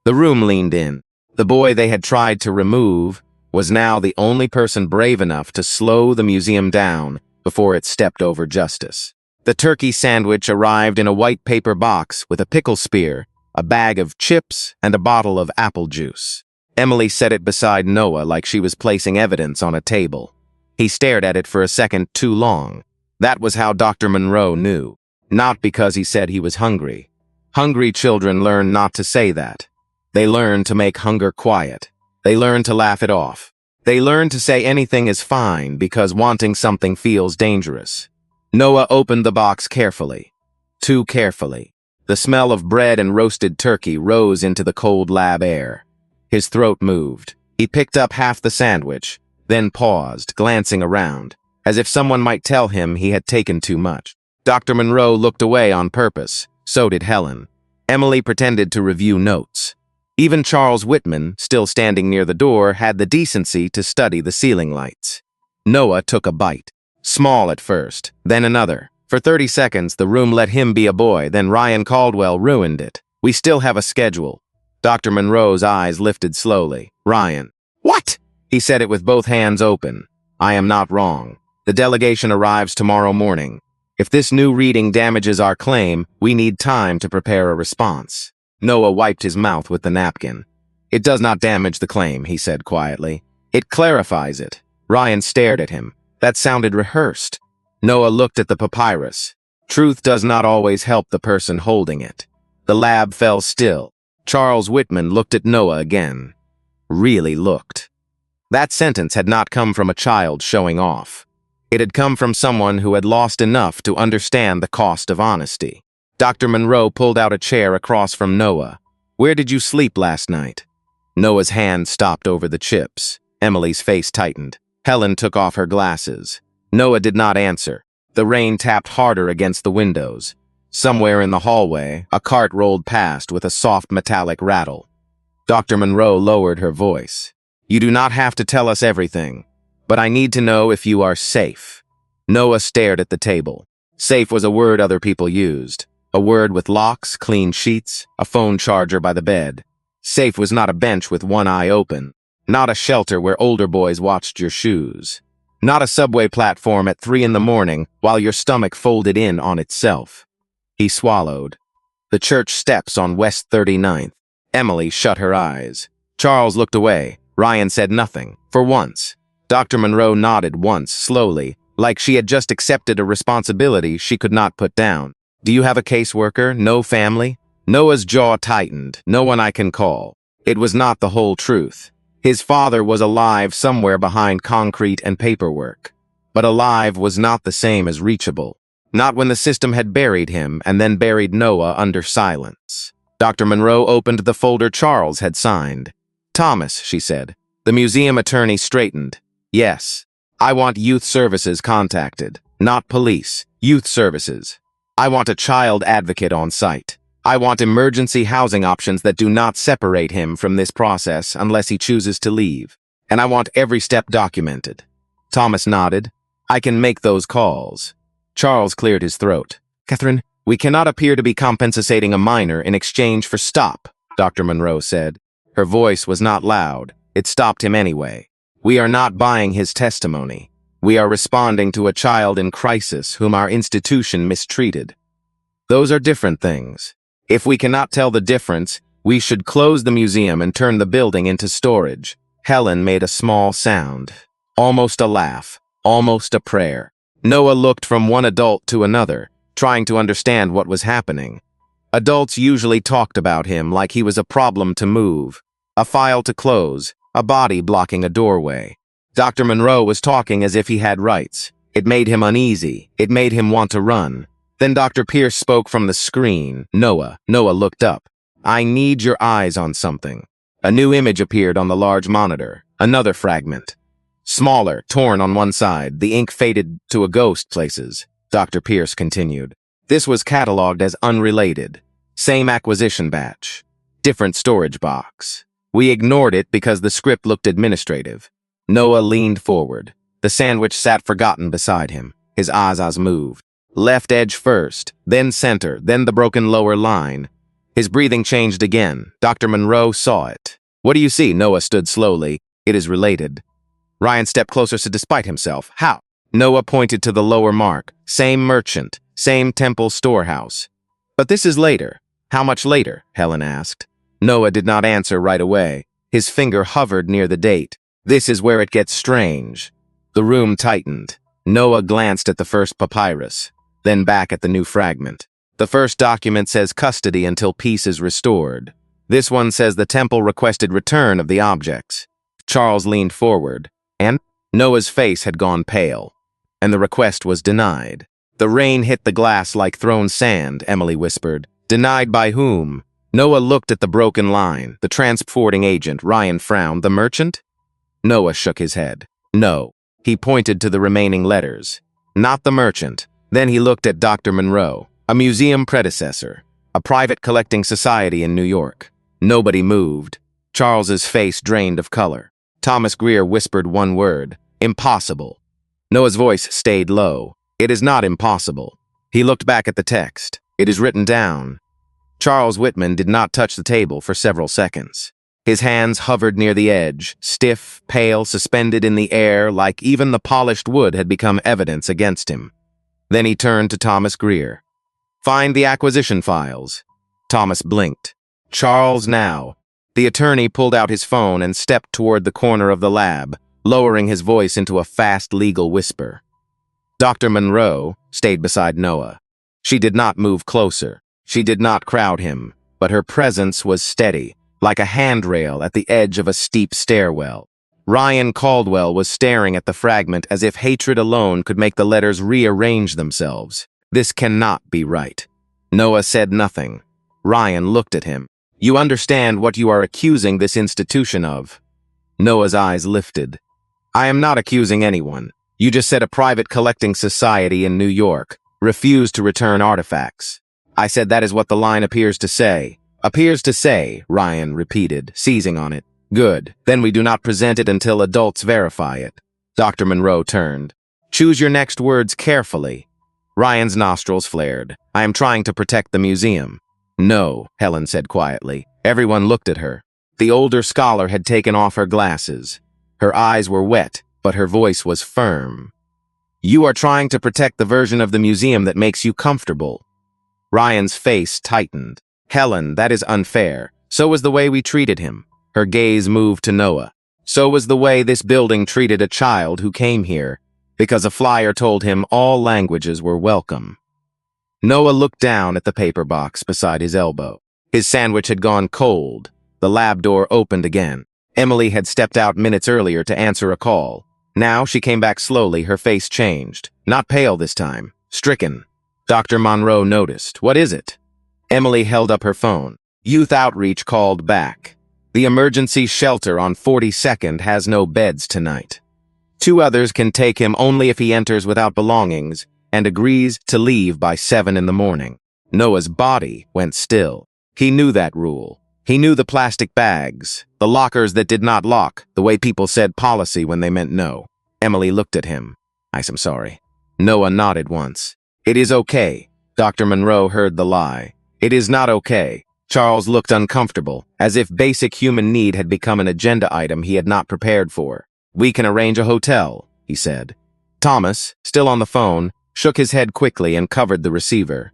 The room leaned in. The boy they had tried to remove was now the only person brave enough to slow the museum down before it stepped over justice. The turkey sandwich arrived in a white paper box with a pickle spear, a bag of chips, and a bottle of apple juice. Emily set it beside Noah like she was placing evidence on a table. He stared at it for a second too long. That was how Dr. Monroe knew. Not because he said he was hungry. Hungry children learn not to say that. They learn to make hunger quiet. They learn to laugh it off. They learn to say anything is fine because wanting something feels dangerous. Noah opened the box carefully. Too carefully. The smell of bread and roasted turkey rose into the cold lab air. His throat moved. He picked up half the sandwich, then paused, glancing around, as if someone might tell him he had taken too much. Dr. Monroe looked away on purpose. So did Helen. Emily pretended to review notes. Even Charles Whitman, still standing near the door, had the decency to study the ceiling lights. Noah took a bite. Small at first, then another. For 30 seconds, the room let him be a boy, then Ryan Caldwell ruined it. "We still have a schedule." Dr. Monroe's eyes lifted slowly. "Ryan." "What?" He said it with both hands open. "I am not wrong. The delegation arrives tomorrow morning. If this new reading damages our claim, we need time to prepare a response." Noah wiped his mouth with the napkin. "It does not damage the claim," he said quietly. "It clarifies it." Ryan stared at him. That sounded rehearsed. Noah looked at the papyrus. Truth does not always help the person holding it. The lab fell still. Charles Whitman looked at Noah again. Really looked. That sentence had not come from a child showing off. It had come from someone who had lost enough to understand the cost of honesty. Dr. Monroe pulled out a chair across from Noah. "Where did you sleep last night?" Noah's hand stopped over the chips. Emily's face tightened. Helen took off her glasses. Noah did not answer. The rain tapped harder against the windows. Somewhere in the hallway, a cart rolled past with a soft metallic rattle. Dr. Monroe lowered her voice. "You do not have to tell us everything, but I need to know if you are safe." Noah stared at the table. Safe was a word other people used. A word with locks, clean sheets, a phone charger by the bed. Safe was not a bench with one eye open. Not a shelter where older boys watched your shoes. Not a subway platform at 3 in the morning while your stomach folded in on itself. He swallowed. The church steps on West 39th. Emily shut her eyes. Charles looked away. Ryan said nothing. For once. Dr. Monroe nodded once, slowly, like she had just accepted a responsibility she could not put down. "Do you have a caseworker? No family?" Noah's jaw tightened. "No one I can call." It was not the whole truth. His father was alive somewhere behind concrete and paperwork. But alive was not the same as reachable. Not when the system had buried him and then buried Noah under silence. Dr. Monroe opened the folder Charles had signed. "Thomas," she said. The museum attorney straightened. "Yes. I want youth services contacted. Not police. Youth services. I want a child advocate on site. I want emergency housing options that do not separate him from this process unless he chooses to leave. And I want every step documented." Thomas nodded. "I can make those calls." Charles cleared his throat. "Catherine, we cannot appear to be compensating a minor in exchange for stop," Dr. Monroe said. Her voice was not loud. It stopped him anyway. "We are not buying his testimony. We are responding to a child in crisis whom our institution mistreated. Those are different things. If we cannot tell the difference, we should close the museum and turn the building into storage." Helen made a small sound. Almost a laugh. Almost a prayer. Noah looked from one adult to another, trying to understand what was happening. Adults usually talked about him like he was a problem to move, a file to close, a body blocking a doorway. Dr. Monroe was talking as if he had rights. It made him uneasy. It made him want to run. Then Dr. Pierce spoke from the screen. Noah looked up. "I need your eyes on something." A new image appeared on the large monitor. Another fragment. Smaller, torn on one side, the ink faded to a ghost places. Dr. Pierce continued. "This was cataloged as unrelated. Same acquisition batch. Different storage box. We ignored it because the script looked administrative." Noah leaned forward. The sandwich sat forgotten beside him. His eyes moved. Left edge first, then center, then the broken lower line. His breathing changed again. Dr. Monroe saw it. "What do you see?" Noah stood slowly. "It is related." Ryan stepped closer despite himself. "How?" Noah pointed to the lower mark. "Same merchant, same temple storehouse." "But this is later." "How much later?" Helen asked. Noah did not answer right away. His finger hovered near the date. "This is where it gets strange." The room tightened. Noah glanced at the first papyrus, then back at the new fragment. The first document says custody until peace is restored. This one says the temple requested return of the objects. Charles leaned forward, and Noah's face had gone pale, and the request was denied. "The rain hit the glass like thrown sand," Emily whispered. "Denied by whom?" Noah looked at the broken line. "The transporting agent." Ryan frowned. "The merchant?" Noah shook his head. "No." He pointed to the remaining letters. "Not the merchant." Then he looked at Dr. Monroe, a museum predecessor, a private collecting society in New York. Nobody moved. Charles's face drained of color. Thomas Greer whispered one word: "Impossible." Noah's voice stayed low. "It is not impossible." He looked back at the text. "It is written down." Charles Whitman did not touch the table for several seconds. His hands hovered near the edge, stiff, pale, suspended in the air, like even the polished wood had become evidence against him. Then he turned to Thomas Greer. "Find the acquisition files." Thomas blinked. "Charles, now." The attorney pulled out his phone and stepped toward the corner of the lab, lowering his voice into a fast legal whisper. Dr. Monroe stayed beside Noah. She did not move closer. She did not crowd him, but her presence was steady, like a handrail at the edge of a steep stairwell. Ryan Caldwell was staring at the fragment as if hatred alone could make the letters rearrange themselves. "This cannot be right." Noah said nothing. Ryan looked at him. "You understand what you are accusing this institution of?" Noah's eyes lifted. "I am not accusing anyone. You just said a private collecting society in New York refused to return artifacts. I said that is what the line appears to say. Appears to say, Ryan repeated, seizing on it. Good. Then we do not present it until adults verify it. Dr. Monroe turned. Choose your next words carefully. Ryan's nostrils flared. I am trying to protect the museum. No, Helen said quietly. Everyone looked at her. The older scholar had taken off her glasses. Her eyes were wet, but her voice was firm. You are trying to protect the version of the museum that makes you comfortable. Ryan's face tightened. Helen, that is unfair. So was the way we treated him. Her gaze moved to Noah. So was the way this building treated a child who came here, because a flyer told him all languages were welcome. Noah looked down at the paper box beside his elbow. His sandwich had gone cold. The lab door opened again. Emily had stepped out minutes earlier to answer a call. Now she came back slowly, her face changed. Not pale this time. Stricken. Dr. Monroe noticed. What is it? Emily held up her phone. Youth Outreach called back. The emergency shelter on 42nd has no beds tonight. 2 others can take him only if he enters without belongings and agrees to leave by 7 in the morning. Noah's body went still. He knew that rule. He knew the plastic bags, the lockers that did not lock, the way people said policy when they meant no. Emily looked at him. I'm sorry. Noah nodded once. It is okay. Dr. Monroe heard the lie. It is not okay. Charles looked uncomfortable, as if basic human need had become an agenda item he had not prepared for. We can arrange a hotel, he said. Thomas, still on the phone, shook his head quickly and covered the receiver.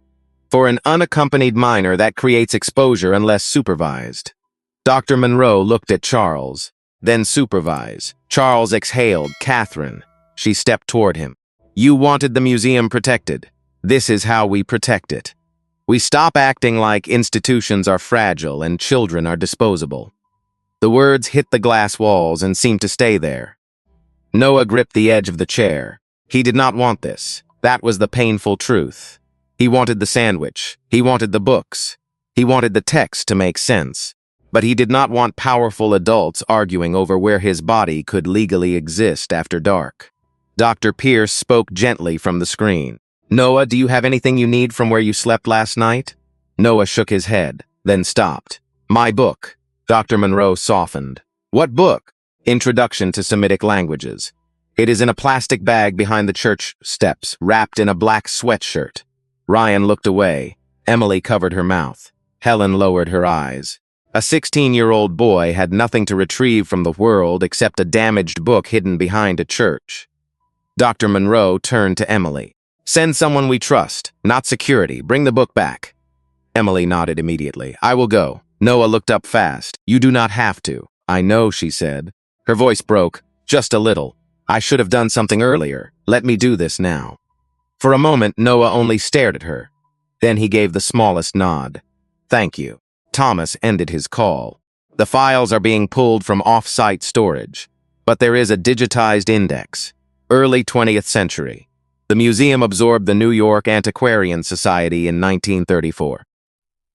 For an unaccompanied minor, that creates exposure unless supervised. Dr. Monroe looked at Charles, then supervise. Charles exhaled. Catherine. She stepped toward him. You wanted the museum protected. This is how we protect it. We stop acting like institutions are fragile and children are disposable. The words hit the glass walls and seemed to stay there. Noah gripped the edge of the chair. He did not want this. That was the painful truth. He wanted the sandwich. He wanted the books. He wanted the text to make sense. But he did not want powerful adults arguing over where his body could legally exist after dark. Dr. Pierce spoke gently from the screen. Noah, do you have anything you need from where you slept last night? Noah shook his head, then stopped. My book. Dr. Monroe softened. What book? Introduction to Semitic Languages. It is in a plastic bag behind the church steps, wrapped in a black sweatshirt. Ryan looked away. Emily covered her mouth. Helen lowered her eyes. A 16-year-old boy had nothing to retrieve from the world except a damaged book hidden behind a church. Dr. Monroe turned to Emily. Send someone we trust, not security. Bring the book back. Emily nodded immediately. I will go. Noah looked up fast. You do not have to. I know, she said. Her voice broke, just a little. I should have done something earlier. Let me do this now. For a moment, Noah only stared at her. Then he gave the smallest nod. Thank you. Thomas ended his call. The files are being pulled from off-site storage, but there is a digitized index. Early 20th century. The museum absorbed the New York Antiquarian Society in 1934.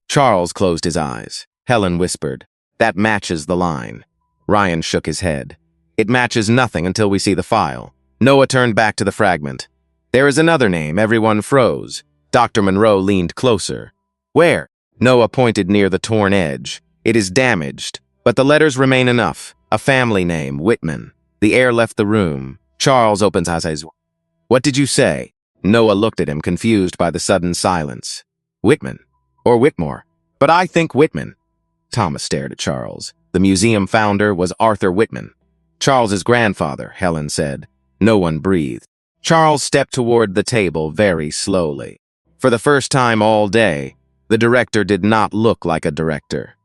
Charles closed his eyes. Helen whispered, That matches the line. Ryan shook his head. It matches nothing until we see the file. Noah turned back to the fragment. There is another name. Everyone froze. Dr. Monroe leaned closer. Where? Noah pointed near the torn edge. It is damaged, but the letters remain enough. A family name, Whitman. The air left the room. Charles opened his eyes. What did you say? Noah looked at him, confused by the sudden silence. Whitman. Or Whitmore. But I think Whitman. Thomas stared at Charles. The museum founder was Arthur Whitman. Charles's grandfather, Helen said. No one breathed. Charles stepped toward the table very slowly. For the first time all day, the director did not look like a director.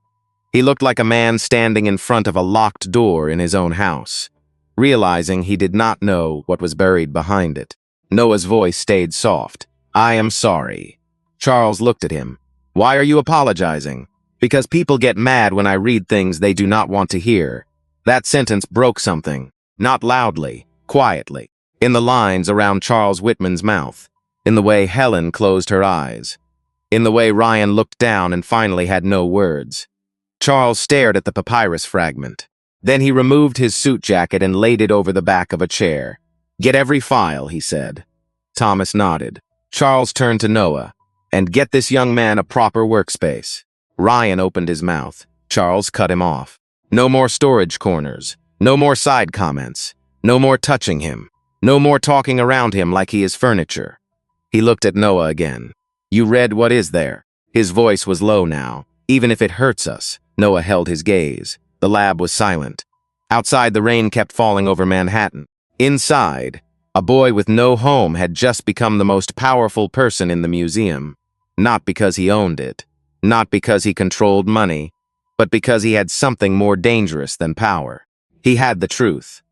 He looked like a man standing in front of a locked door in his own house, realizing he did not know what was buried behind it. Noah's voice stayed soft. I am sorry. Charles looked at him. Why are you apologizing? Because people get mad when I read things they do not want to hear. That sentence broke something. Not loudly, quietly. In the lines around Charles Whitman's mouth. In the way Helen closed her eyes. In the way Ryan looked down and finally had no words. Charles stared at the papyrus fragment. Then he removed his suit jacket and laid it over the back of a chair. Get every file, he said. Thomas nodded. Charles turned to Noah. And get this young man a proper workspace. Ryan opened his mouth. Charles cut him off. No more storage corners. No more side comments. No more touching him. No more talking around him like he is furniture. He looked at Noah again. You read what is there? His voice was low now. Even if it hurts us. Noah held his gaze. The lab was silent. Outside, the rain kept falling over Manhattan. Inside, a boy with no home had just become the most powerful person in the museum. Not because he owned it. Not because he controlled money. But because he had something more dangerous than power. He had the truth.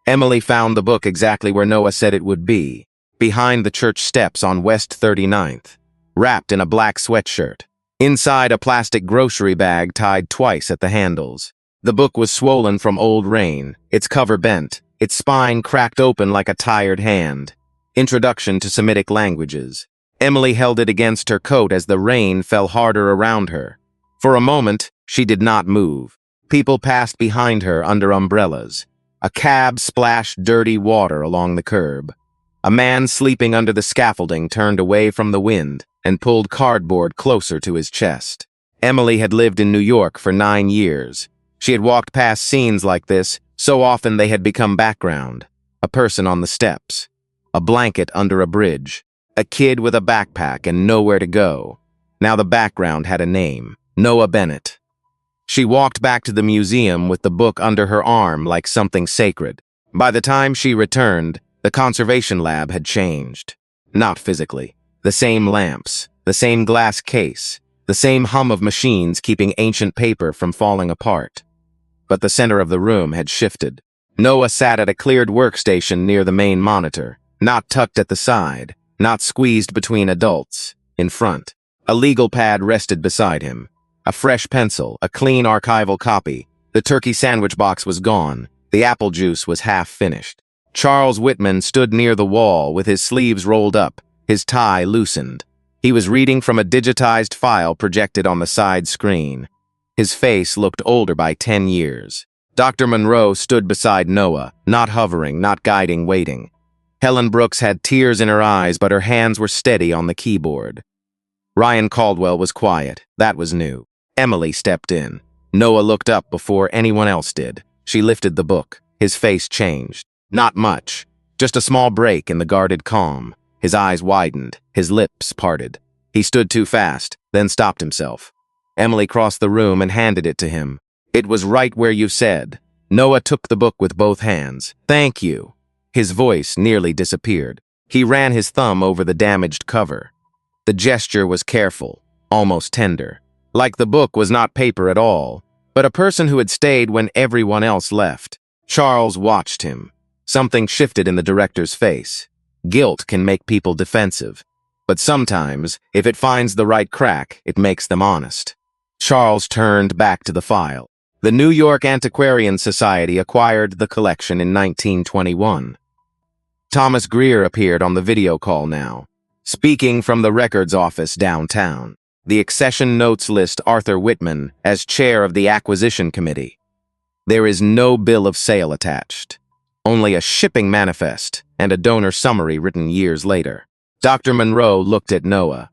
Emily found the book exactly where Noah said it would be. Behind the church steps on West 39th. Wrapped in a black sweatshirt. Inside, a plastic grocery bag tied twice at the handles. The book was swollen from old rain, its cover bent, its spine cracked open like a tired hand. Introduction to Semitic Languages. Emily held it against her coat as the rain fell harder around her. For a moment, she did not move. People passed behind her under umbrellas. A cab splashed dirty water along the curb. A man sleeping under the scaffolding turned away from the wind and pulled cardboard closer to his chest. Emily had lived in New York for 9 years. She had walked past scenes like this, so often they had become background. A person on the steps. A blanket under a bridge. A kid with a backpack and nowhere to go. Now the background had a name. Noah Bennett. She walked back to the museum with the book under her arm like something sacred. By the time she returned, the conservation lab had changed. Not physically. The same lamps, the same glass case, the same hum of machines keeping ancient paper from falling apart. But the center of the room had shifted. Noah sat at a cleared workstation near the main monitor, not tucked at the side, not squeezed between adults. In front, a legal pad rested beside him. A fresh pencil, a clean archival copy. The turkey sandwich box was gone. The apple juice was half finished. Charles Whitman stood near the wall with his sleeves rolled up, his tie loosened. He was reading from a digitized file projected on the side screen. His face looked older by 10 years. Dr. Monroe stood beside Noah, not hovering, not guiding, waiting. Helen Brooks had tears in her eyes, but her hands were steady on the keyboard. Ryan Caldwell was quiet. That was new. Emily stepped in. Noah looked up before anyone else did. She lifted the book. His face changed. Not much. Just a small break in the guarded calm. His eyes widened. His lips parted. He stood too fast, then stopped himself. Emily crossed the room and handed it to him. It was right where you said. Noah took the book with both hands. Thank you. His voice nearly disappeared. He ran his thumb over the damaged cover. The gesture was careful, almost tender. Like the book was not paper at all, but a person who had stayed when everyone else left. Charles watched him. Something shifted in the director's face. Guilt can make people defensive. But sometimes, if it finds the right crack, it makes them honest. Charles turned back to the file. The New York Antiquarian Society acquired the collection in 1921. Thomas Greer appeared on the video call now, speaking from the records office downtown. The accession notes list Arthur Whitman as chair of the acquisition committee. There is no bill of sale attached, only a shipping manifest and a donor summary written years later. Dr. Monroe looked at Noah.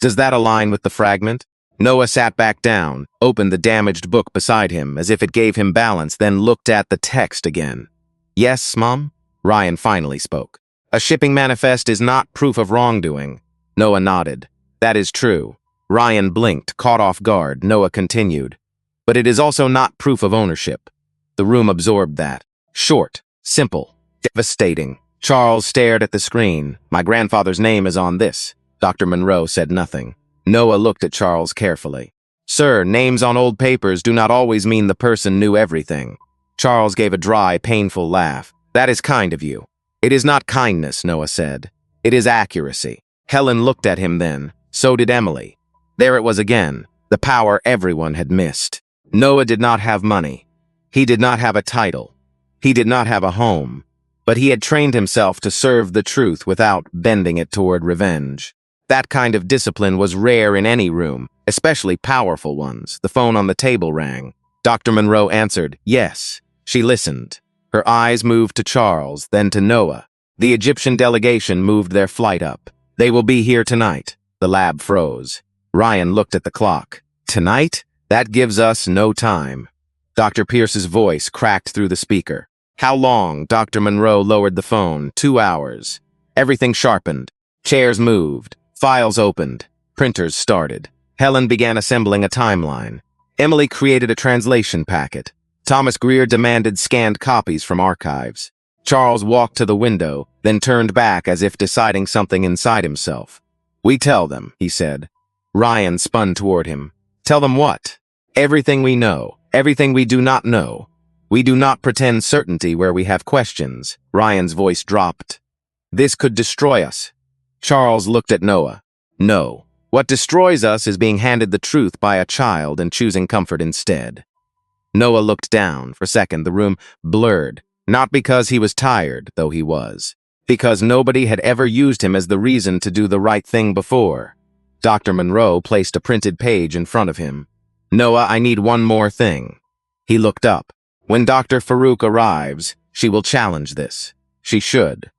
Does that align with the fragment? Noah sat back down, opened the damaged book beside him as if it gave him balance, then looked at the text again. Yes, Mom? Ryan finally spoke. A shipping manifest is not proof of wrongdoing. Noah nodded. That is true. Ryan blinked, caught off guard. Noah continued. But it is also not proof of ownership. The room absorbed that. Short, simple, devastating. Charles stared at the screen. My grandfather's name is on this. Dr. Monroe said nothing. Noah looked at Charles carefully. Sir, names on old papers do not always mean the person knew everything. Charles gave a dry, painful laugh. That is kind of you. It is not kindness, Noah said. It is accuracy. Helen looked at him then. So did Emily. There it was again, the power everyone had missed. Noah did not have money. He did not have a title. He did not have a home. But he had trained himself to serve the truth without bending it toward revenge. That kind of discipline was rare in any room, especially powerful ones. The phone on the table rang. Dr. Monroe answered, yes. She listened. Her eyes moved to Charles, then to Noah. The Egyptian delegation moved their flight up. They will be here tonight. The lab froze. Ryan looked at the clock. Tonight? That gives us no time. Dr. Pierce's voice cracked through the speaker. How long? Dr. Monroe lowered the phone. 2 hours. Everything sharpened. Chairs moved. Files opened. Printers started. Helen began assembling a timeline. Emily created a translation packet. Thomas Greer demanded scanned copies from archives. Charles walked to the window, then turned back as if deciding something inside himself. We tell them, he said. Ryan spun toward him. Tell them what? Everything we know. Everything we do not know. We do not pretend certainty where we have questions. Ryan's voice dropped. This could destroy us. Charles looked at Noah. No. What destroys us is being handed the truth by a child and choosing comfort instead. Noah looked down. For a second, the room blurred. Not because he was tired, though he was. Because nobody had ever used him as the reason to do the right thing before. Dr. Monroe placed a printed page in front of him. Noah, I need one more thing. He looked up. When Dr. Farouk arrives, she will challenge this. She should.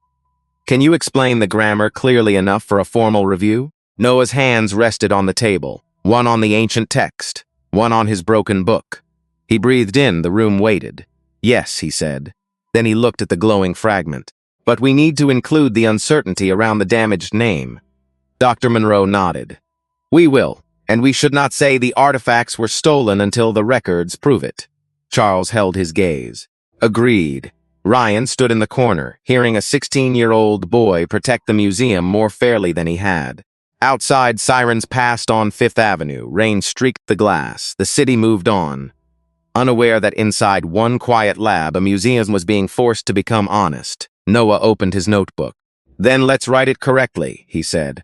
Can you explain the grammar clearly enough for a formal review? Noah's hands rested on the table, one on the ancient text, one on his broken book. He breathed in, the room waited. Yes, he said. Then he looked at the glowing fragment. But we need to include the uncertainty around the damaged name. Dr. Monroe nodded. We will, and we should not say the artifacts were stolen until the records prove it. Charles held his gaze. Agreed. Ryan stood in the corner, hearing a 16-year-old boy protect the museum more fairly than he had. Outside, sirens passed on Fifth Avenue. Rain streaked the glass. The city moved on. Unaware that inside one quiet lab, a museum was being forced to become honest, Noah opened his notebook. Then let's write it correctly, he said.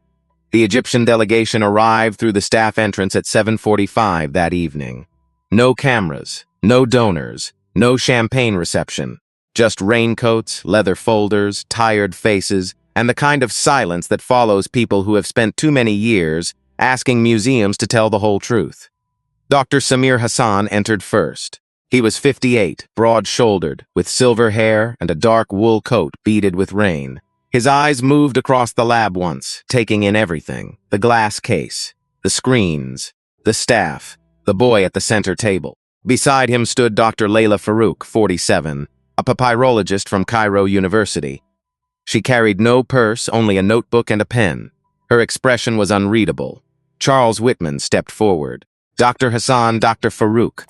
The Egyptian delegation arrived through the staff entrance at 7:45 that evening. No cameras, no donors, no champagne reception. Just raincoats, leather folders, tired faces, and the kind of silence that follows people who have spent too many years asking museums to tell the whole truth. Dr. Samir Hassan entered first. He was 58, broad-shouldered, with silver hair and a dark wool coat beaded with rain. His eyes moved across the lab once, taking in everything. The glass case, the screens, the staff, the boy at the center table. Beside him stood Dr. Layla Farouk, 47, a papyrologist from Cairo University. She carried no purse, only a notebook and a pen. Her expression was unreadable. Charles Whitman stepped forward. Dr. Hassan, Dr. Farouk.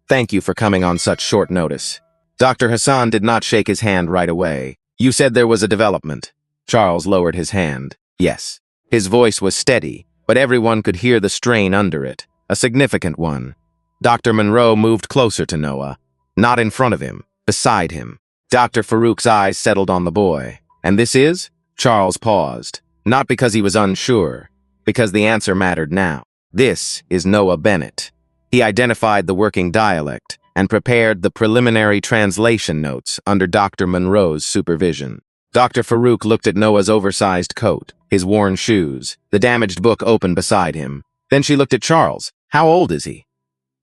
Thank you for coming on such short notice. Dr. Hassan did not shake his hand right away. You said there was a development. Charles lowered his hand. Yes. His voice was steady, but everyone could hear the strain under it. A significant one. Dr. Monroe moved closer to Noah. Not in front of him, beside him. Dr. Farouk's eyes settled on the boy. And this is? Charles paused. Not because he was unsure, because the answer mattered now. This is Noah Bennett. He identified the working dialect and prepared the preliminary translation notes under Dr. Monroe's supervision. Dr. Farouk looked at Noah's oversized coat, his worn shoes, the damaged book open beside him. Then she looked at Charles. How old is he?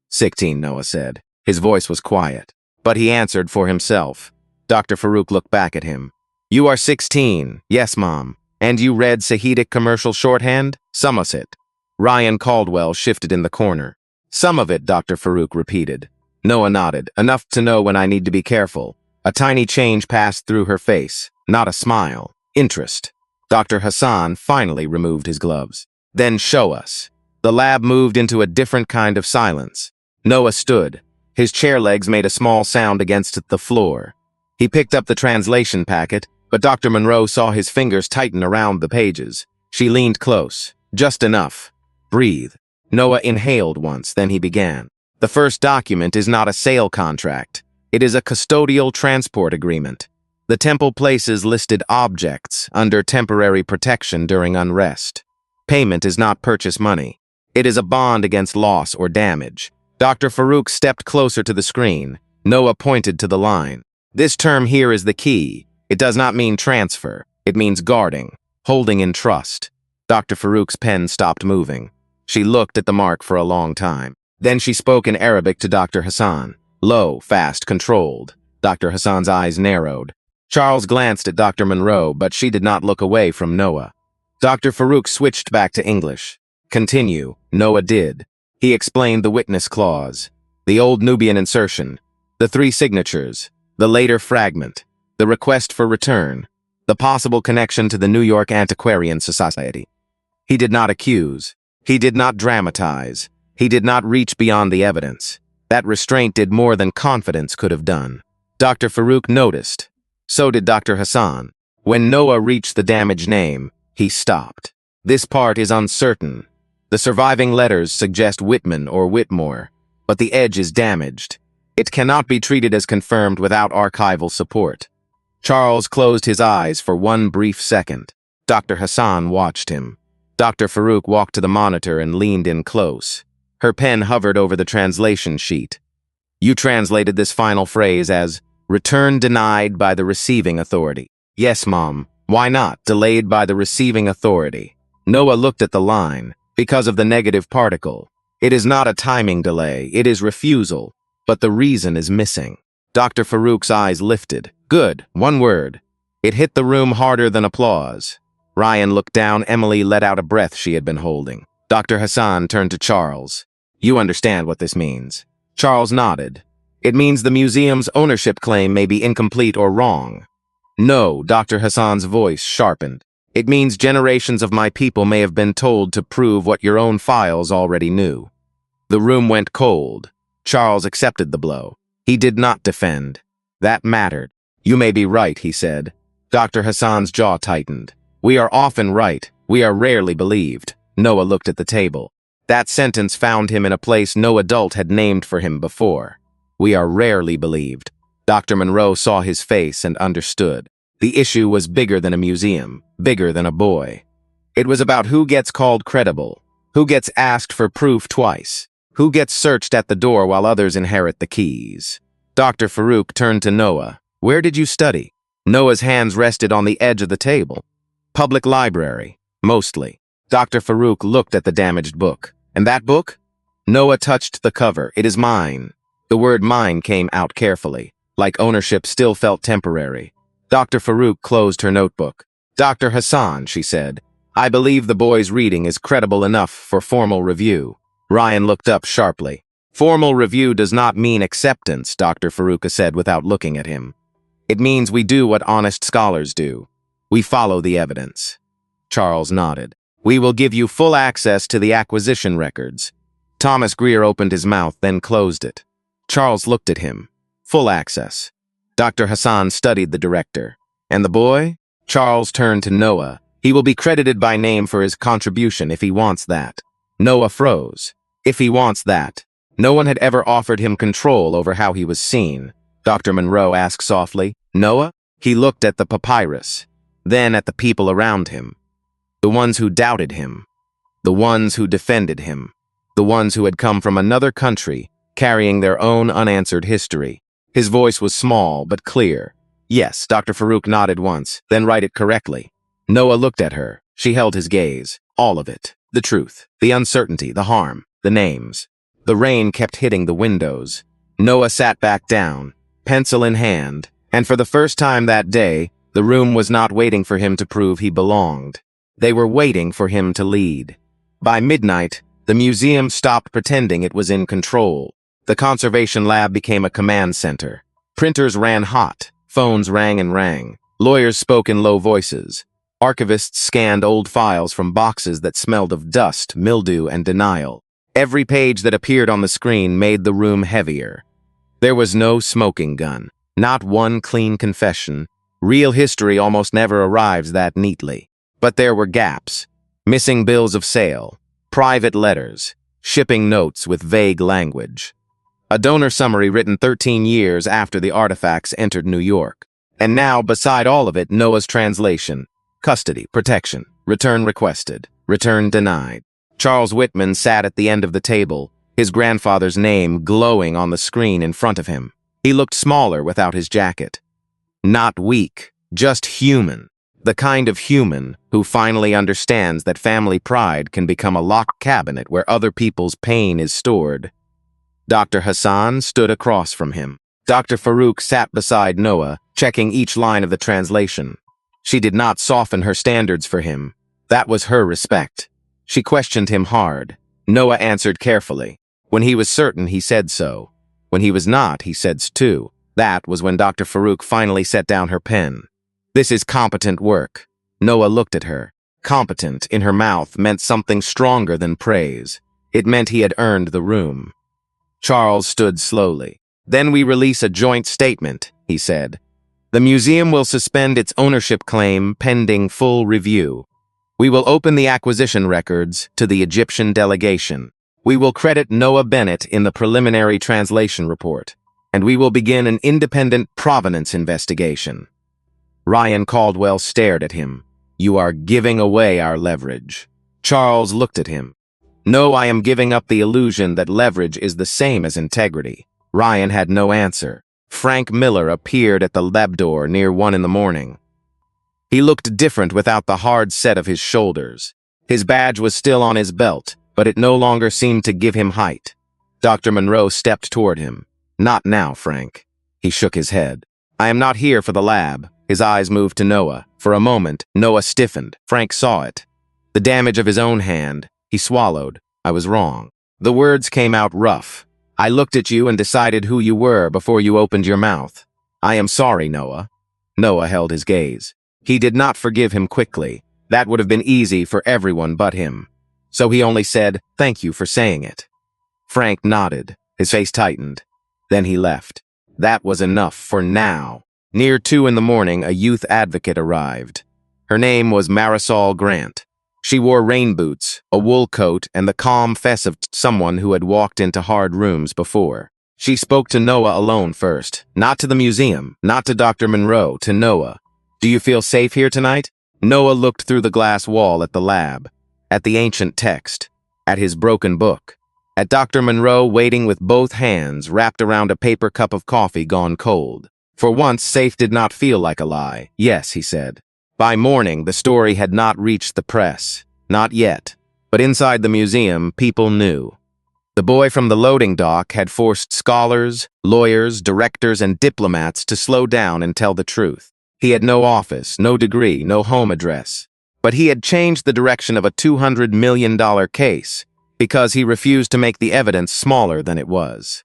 16, Noah said. His voice was quiet, but he answered for himself. Dr. Farouk looked back at him. You are 16. Yes, Mom. And you read Sahidic commercial shorthand? Somerset. Ryan Caldwell shifted in the corner. Some of it, Dr. Farouk repeated. Noah nodded, enough to know when I need to be careful. A tiny change passed through her face, not a smile. Interest. Dr. Hassan finally removed his gloves. Then show us. The lab moved into a different kind of silence. Noah stood. His chair legs made a small sound against the floor. He picked up the translation packet, but Dr. Monroe saw his fingers tighten around the pages. She leaned close. Just enough. Breathe. Noah inhaled once, then he began. The first document is not a sale contract. It is a custodial transport agreement. The temple places listed objects under temporary protection during unrest. Payment is not purchase money. It is a bond against loss or damage. Dr. Farouk stepped closer to the screen. Noah pointed to the line. This term here is the key. It does not mean transfer. It means guarding, holding in trust. Dr. Farouk's pen stopped moving. She looked at the mark for a long time. Then she spoke in Arabic to Dr. Hassan. Low, fast, controlled. Dr. Hassan's eyes narrowed. Charles glanced at Dr. Monroe, but she did not look away from Noah. Dr. Farouk switched back to English. Continue. Noah did. He explained the witness clause, the old Nubian insertion, the 3 signatures, the later fragment, the request for return, the possible connection to the New York Antiquarian Society. He did not accuse. He did not dramatize. He did not reach beyond the evidence. That restraint did more than confidence could have done. Dr. Farouk noticed. So did Dr. Hassan. When Noah reached the damaged name, he stopped. This part is uncertain. The surviving letters suggest Whitman or Whitmore, but the edge is damaged. It cannot be treated as confirmed without archival support. Charles closed his eyes for one brief second. Dr. Hassan watched him. Dr. Farouk walked to the monitor and leaned in close. Her pen hovered over the translation sheet. You translated this final phrase as, return denied by the receiving authority. Yes, Mom. Why not? Delayed by the receiving authority. Noah looked at the line. Because of the negative particle. It is not a timing delay. It is refusal. But the reason is missing. Dr. Farouk's eyes lifted. Good. One word. It hit the room harder than applause. Ryan looked down. Emily let out a breath she had been holding. Dr. Hassan turned to Charles. You understand what this means. Charles nodded. It means the museum's ownership claim may be incomplete or wrong. No, Dr. Hassan's voice sharpened. It means generations of my people may have been told to prove what your own files already knew. The room went cold. Charles accepted the blow. He did not defend. That mattered. You may be right, he said. Dr. Hassan's jaw tightened. We are often right. We are rarely believed. Noah looked at the table. That sentence found him in a place no adult had named for him before. We are rarely believed. Dr. Monroe saw his face and understood. The issue was bigger than a museum, bigger than a boy. It was about who gets called credible, who gets asked for proof twice, who gets searched at the door while others inherit the keys. Dr. Farouk turned to Noah. Where did you study? Noah's hands rested on the edge of the table. Public library, mostly. Dr. Farouk looked at the damaged book. And that book? Noah touched the cover. It is mine. The word mine came out carefully, like ownership still felt temporary. Dr. Farouk closed her notebook. Dr. Hassan, she said, I believe the boy's reading is credible enough for formal review. Ryan looked up sharply. Formal review does not mean acceptance, Dr. Farouk said without looking at him. It means we do what honest scholars do. We follow the evidence. Charles nodded. We will give you full access to the acquisition records. Thomas Greer opened his mouth, then closed it. Charles looked at him. Full access. Dr. Hassan studied the director. And the boy? Charles turned to Noah. He will be credited by name for his contribution if he wants that. Noah froze. If he wants that. No one had ever offered him control over how he was seen. Dr. Monroe asked softly, Noah? He looked at the papyrus, then at the people around him. The ones who doubted him. The ones who defended him. The ones who had come from another country, carrying their own unanswered history. His voice was small but clear. Yes, Dr. Farouk nodded once, then write it correctly. Noah looked at her. She held his gaze. All of it. The truth, the uncertainty, the harm, the names. The rain kept hitting the windows. Noah sat back down, pencil in hand, and for the first time that day, the room was not waiting for him to prove he belonged. They were waiting for him to lead. By midnight, the museum stopped pretending it was in control. The conservation lab became a command center. Printers ran hot. Phones rang and rang. Lawyers spoke in low voices. Archivists scanned old files from boxes that smelled of dust, mildew, and denial. Every page that appeared on the screen made the room heavier. There was no smoking gun. Not one clean confession. Real history almost never arrives that neatly. But there were gaps. Missing bills of sale. Private letters. Shipping notes with vague language. A donor summary written 13 years after the artifacts entered New York. And now, beside all of it, Noah's translation. Custody, protection, return requested, return denied. Charles Whitman sat at the end of the table, his grandfather's name glowing on the screen in front of him. He looked smaller without his jacket. Not weak, just human. The kind of human who finally understands that family pride can become a locked cabinet where other people's pain is stored. Dr. Hassan stood across from him. Dr. Farouk sat beside Noah, checking each line of the translation. She did not soften her standards for him. That was her respect. She questioned him hard. Noah answered carefully. When he was certain, he said so. When he was not, he said too. That was when Dr. Farouk finally set down her pen. This is competent work. Noah looked at her. Competent, in her mouth, meant something stronger than praise. It meant he had earned the room. Charles stood slowly. Then we release a joint statement, he said. The museum will suspend its ownership claim pending full review. We will open the acquisition records to the Egyptian delegation. We will credit Noah Bennett in the preliminary translation report, and we will begin an independent provenance investigation. Ryan Caldwell stared at him. You are giving away our leverage. Charles looked at him. No, I am giving up the illusion that leverage is the same as integrity. Ryan had no answer. Frank Miller appeared at the lab door near 1 a.m. He looked different without the hard set of his shoulders. His badge was still on his belt, but it no longer seemed to give him height. Dr. Monroe stepped toward him. Not now, Frank. He shook his head. I am not here for the lab. His eyes moved to Noah. For a moment, Noah stiffened. Frank saw it. The damage of his own hand. He swallowed. I was wrong. The words came out rough. I looked at you and decided who you were before you opened your mouth. I am sorry, Noah. Noah held his gaze. He did not forgive him quickly. That would have been easy for everyone but him. So he only said, thank you for saying it. Frank nodded. His face tightened. Then he left. That was enough for now. Near 2 a.m, a youth advocate arrived. Her name was Marisol Grant. She wore rain boots, a wool coat, and the calm face of someone who had walked into hard rooms before. She spoke to Noah alone first. Not to the museum, not to Dr. Monroe, to Noah. Do you feel safe here tonight? Noah looked through the glass wall at the lab, at the ancient text, at his broken book, at Dr. Monroe waiting with both hands wrapped around a paper cup of coffee gone cold. For once, safe did not feel like a lie. Yes, he said. By morning, the story had not reached the press. Not yet. But inside the museum, people knew. The boy from the loading dock had forced scholars, lawyers, directors, and diplomats to slow down and tell the truth. He had no office, no degree, no home address. But he had changed the direction of a $200 million case because he refused to make the evidence smaller than it was.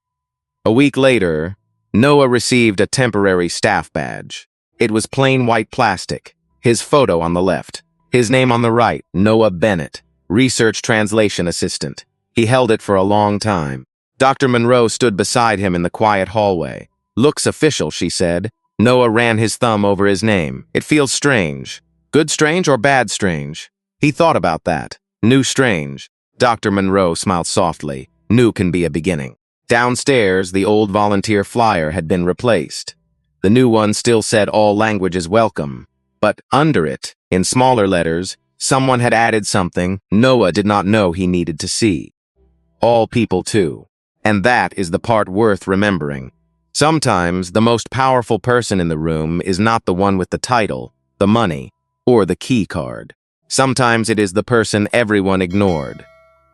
A week later, Noah received a temporary staff badge. It was plain white plastic. His photo on the left. His name on the right, Noah Bennett, Research Translation Assistant. He held it for a long time. Dr. Monroe stood beside him in the quiet hallway. Looks official, she said. Noah ran his thumb over his name. It feels strange. Good strange or bad strange? He thought about that. New strange. Dr. Monroe smiled softly. New can be a beginning. Downstairs, the old volunteer flyer had been replaced. The new one still said all languages welcome. But under it, in smaller letters, someone had added something Noah did not know he needed to see. All people too. And that is the part worth remembering. Sometimes the most powerful person in the room is not the one with the title, the money, or the key card. Sometimes it is the person everyone ignored.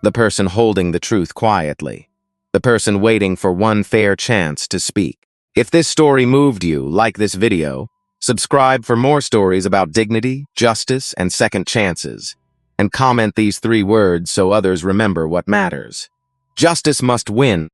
The person holding the truth quietly. The person waiting for one fair chance to speak. If this story moved you, like this video, subscribe for more stories about dignity, justice, and second chances. And comment these 3 words so others remember what matters. Justice must win.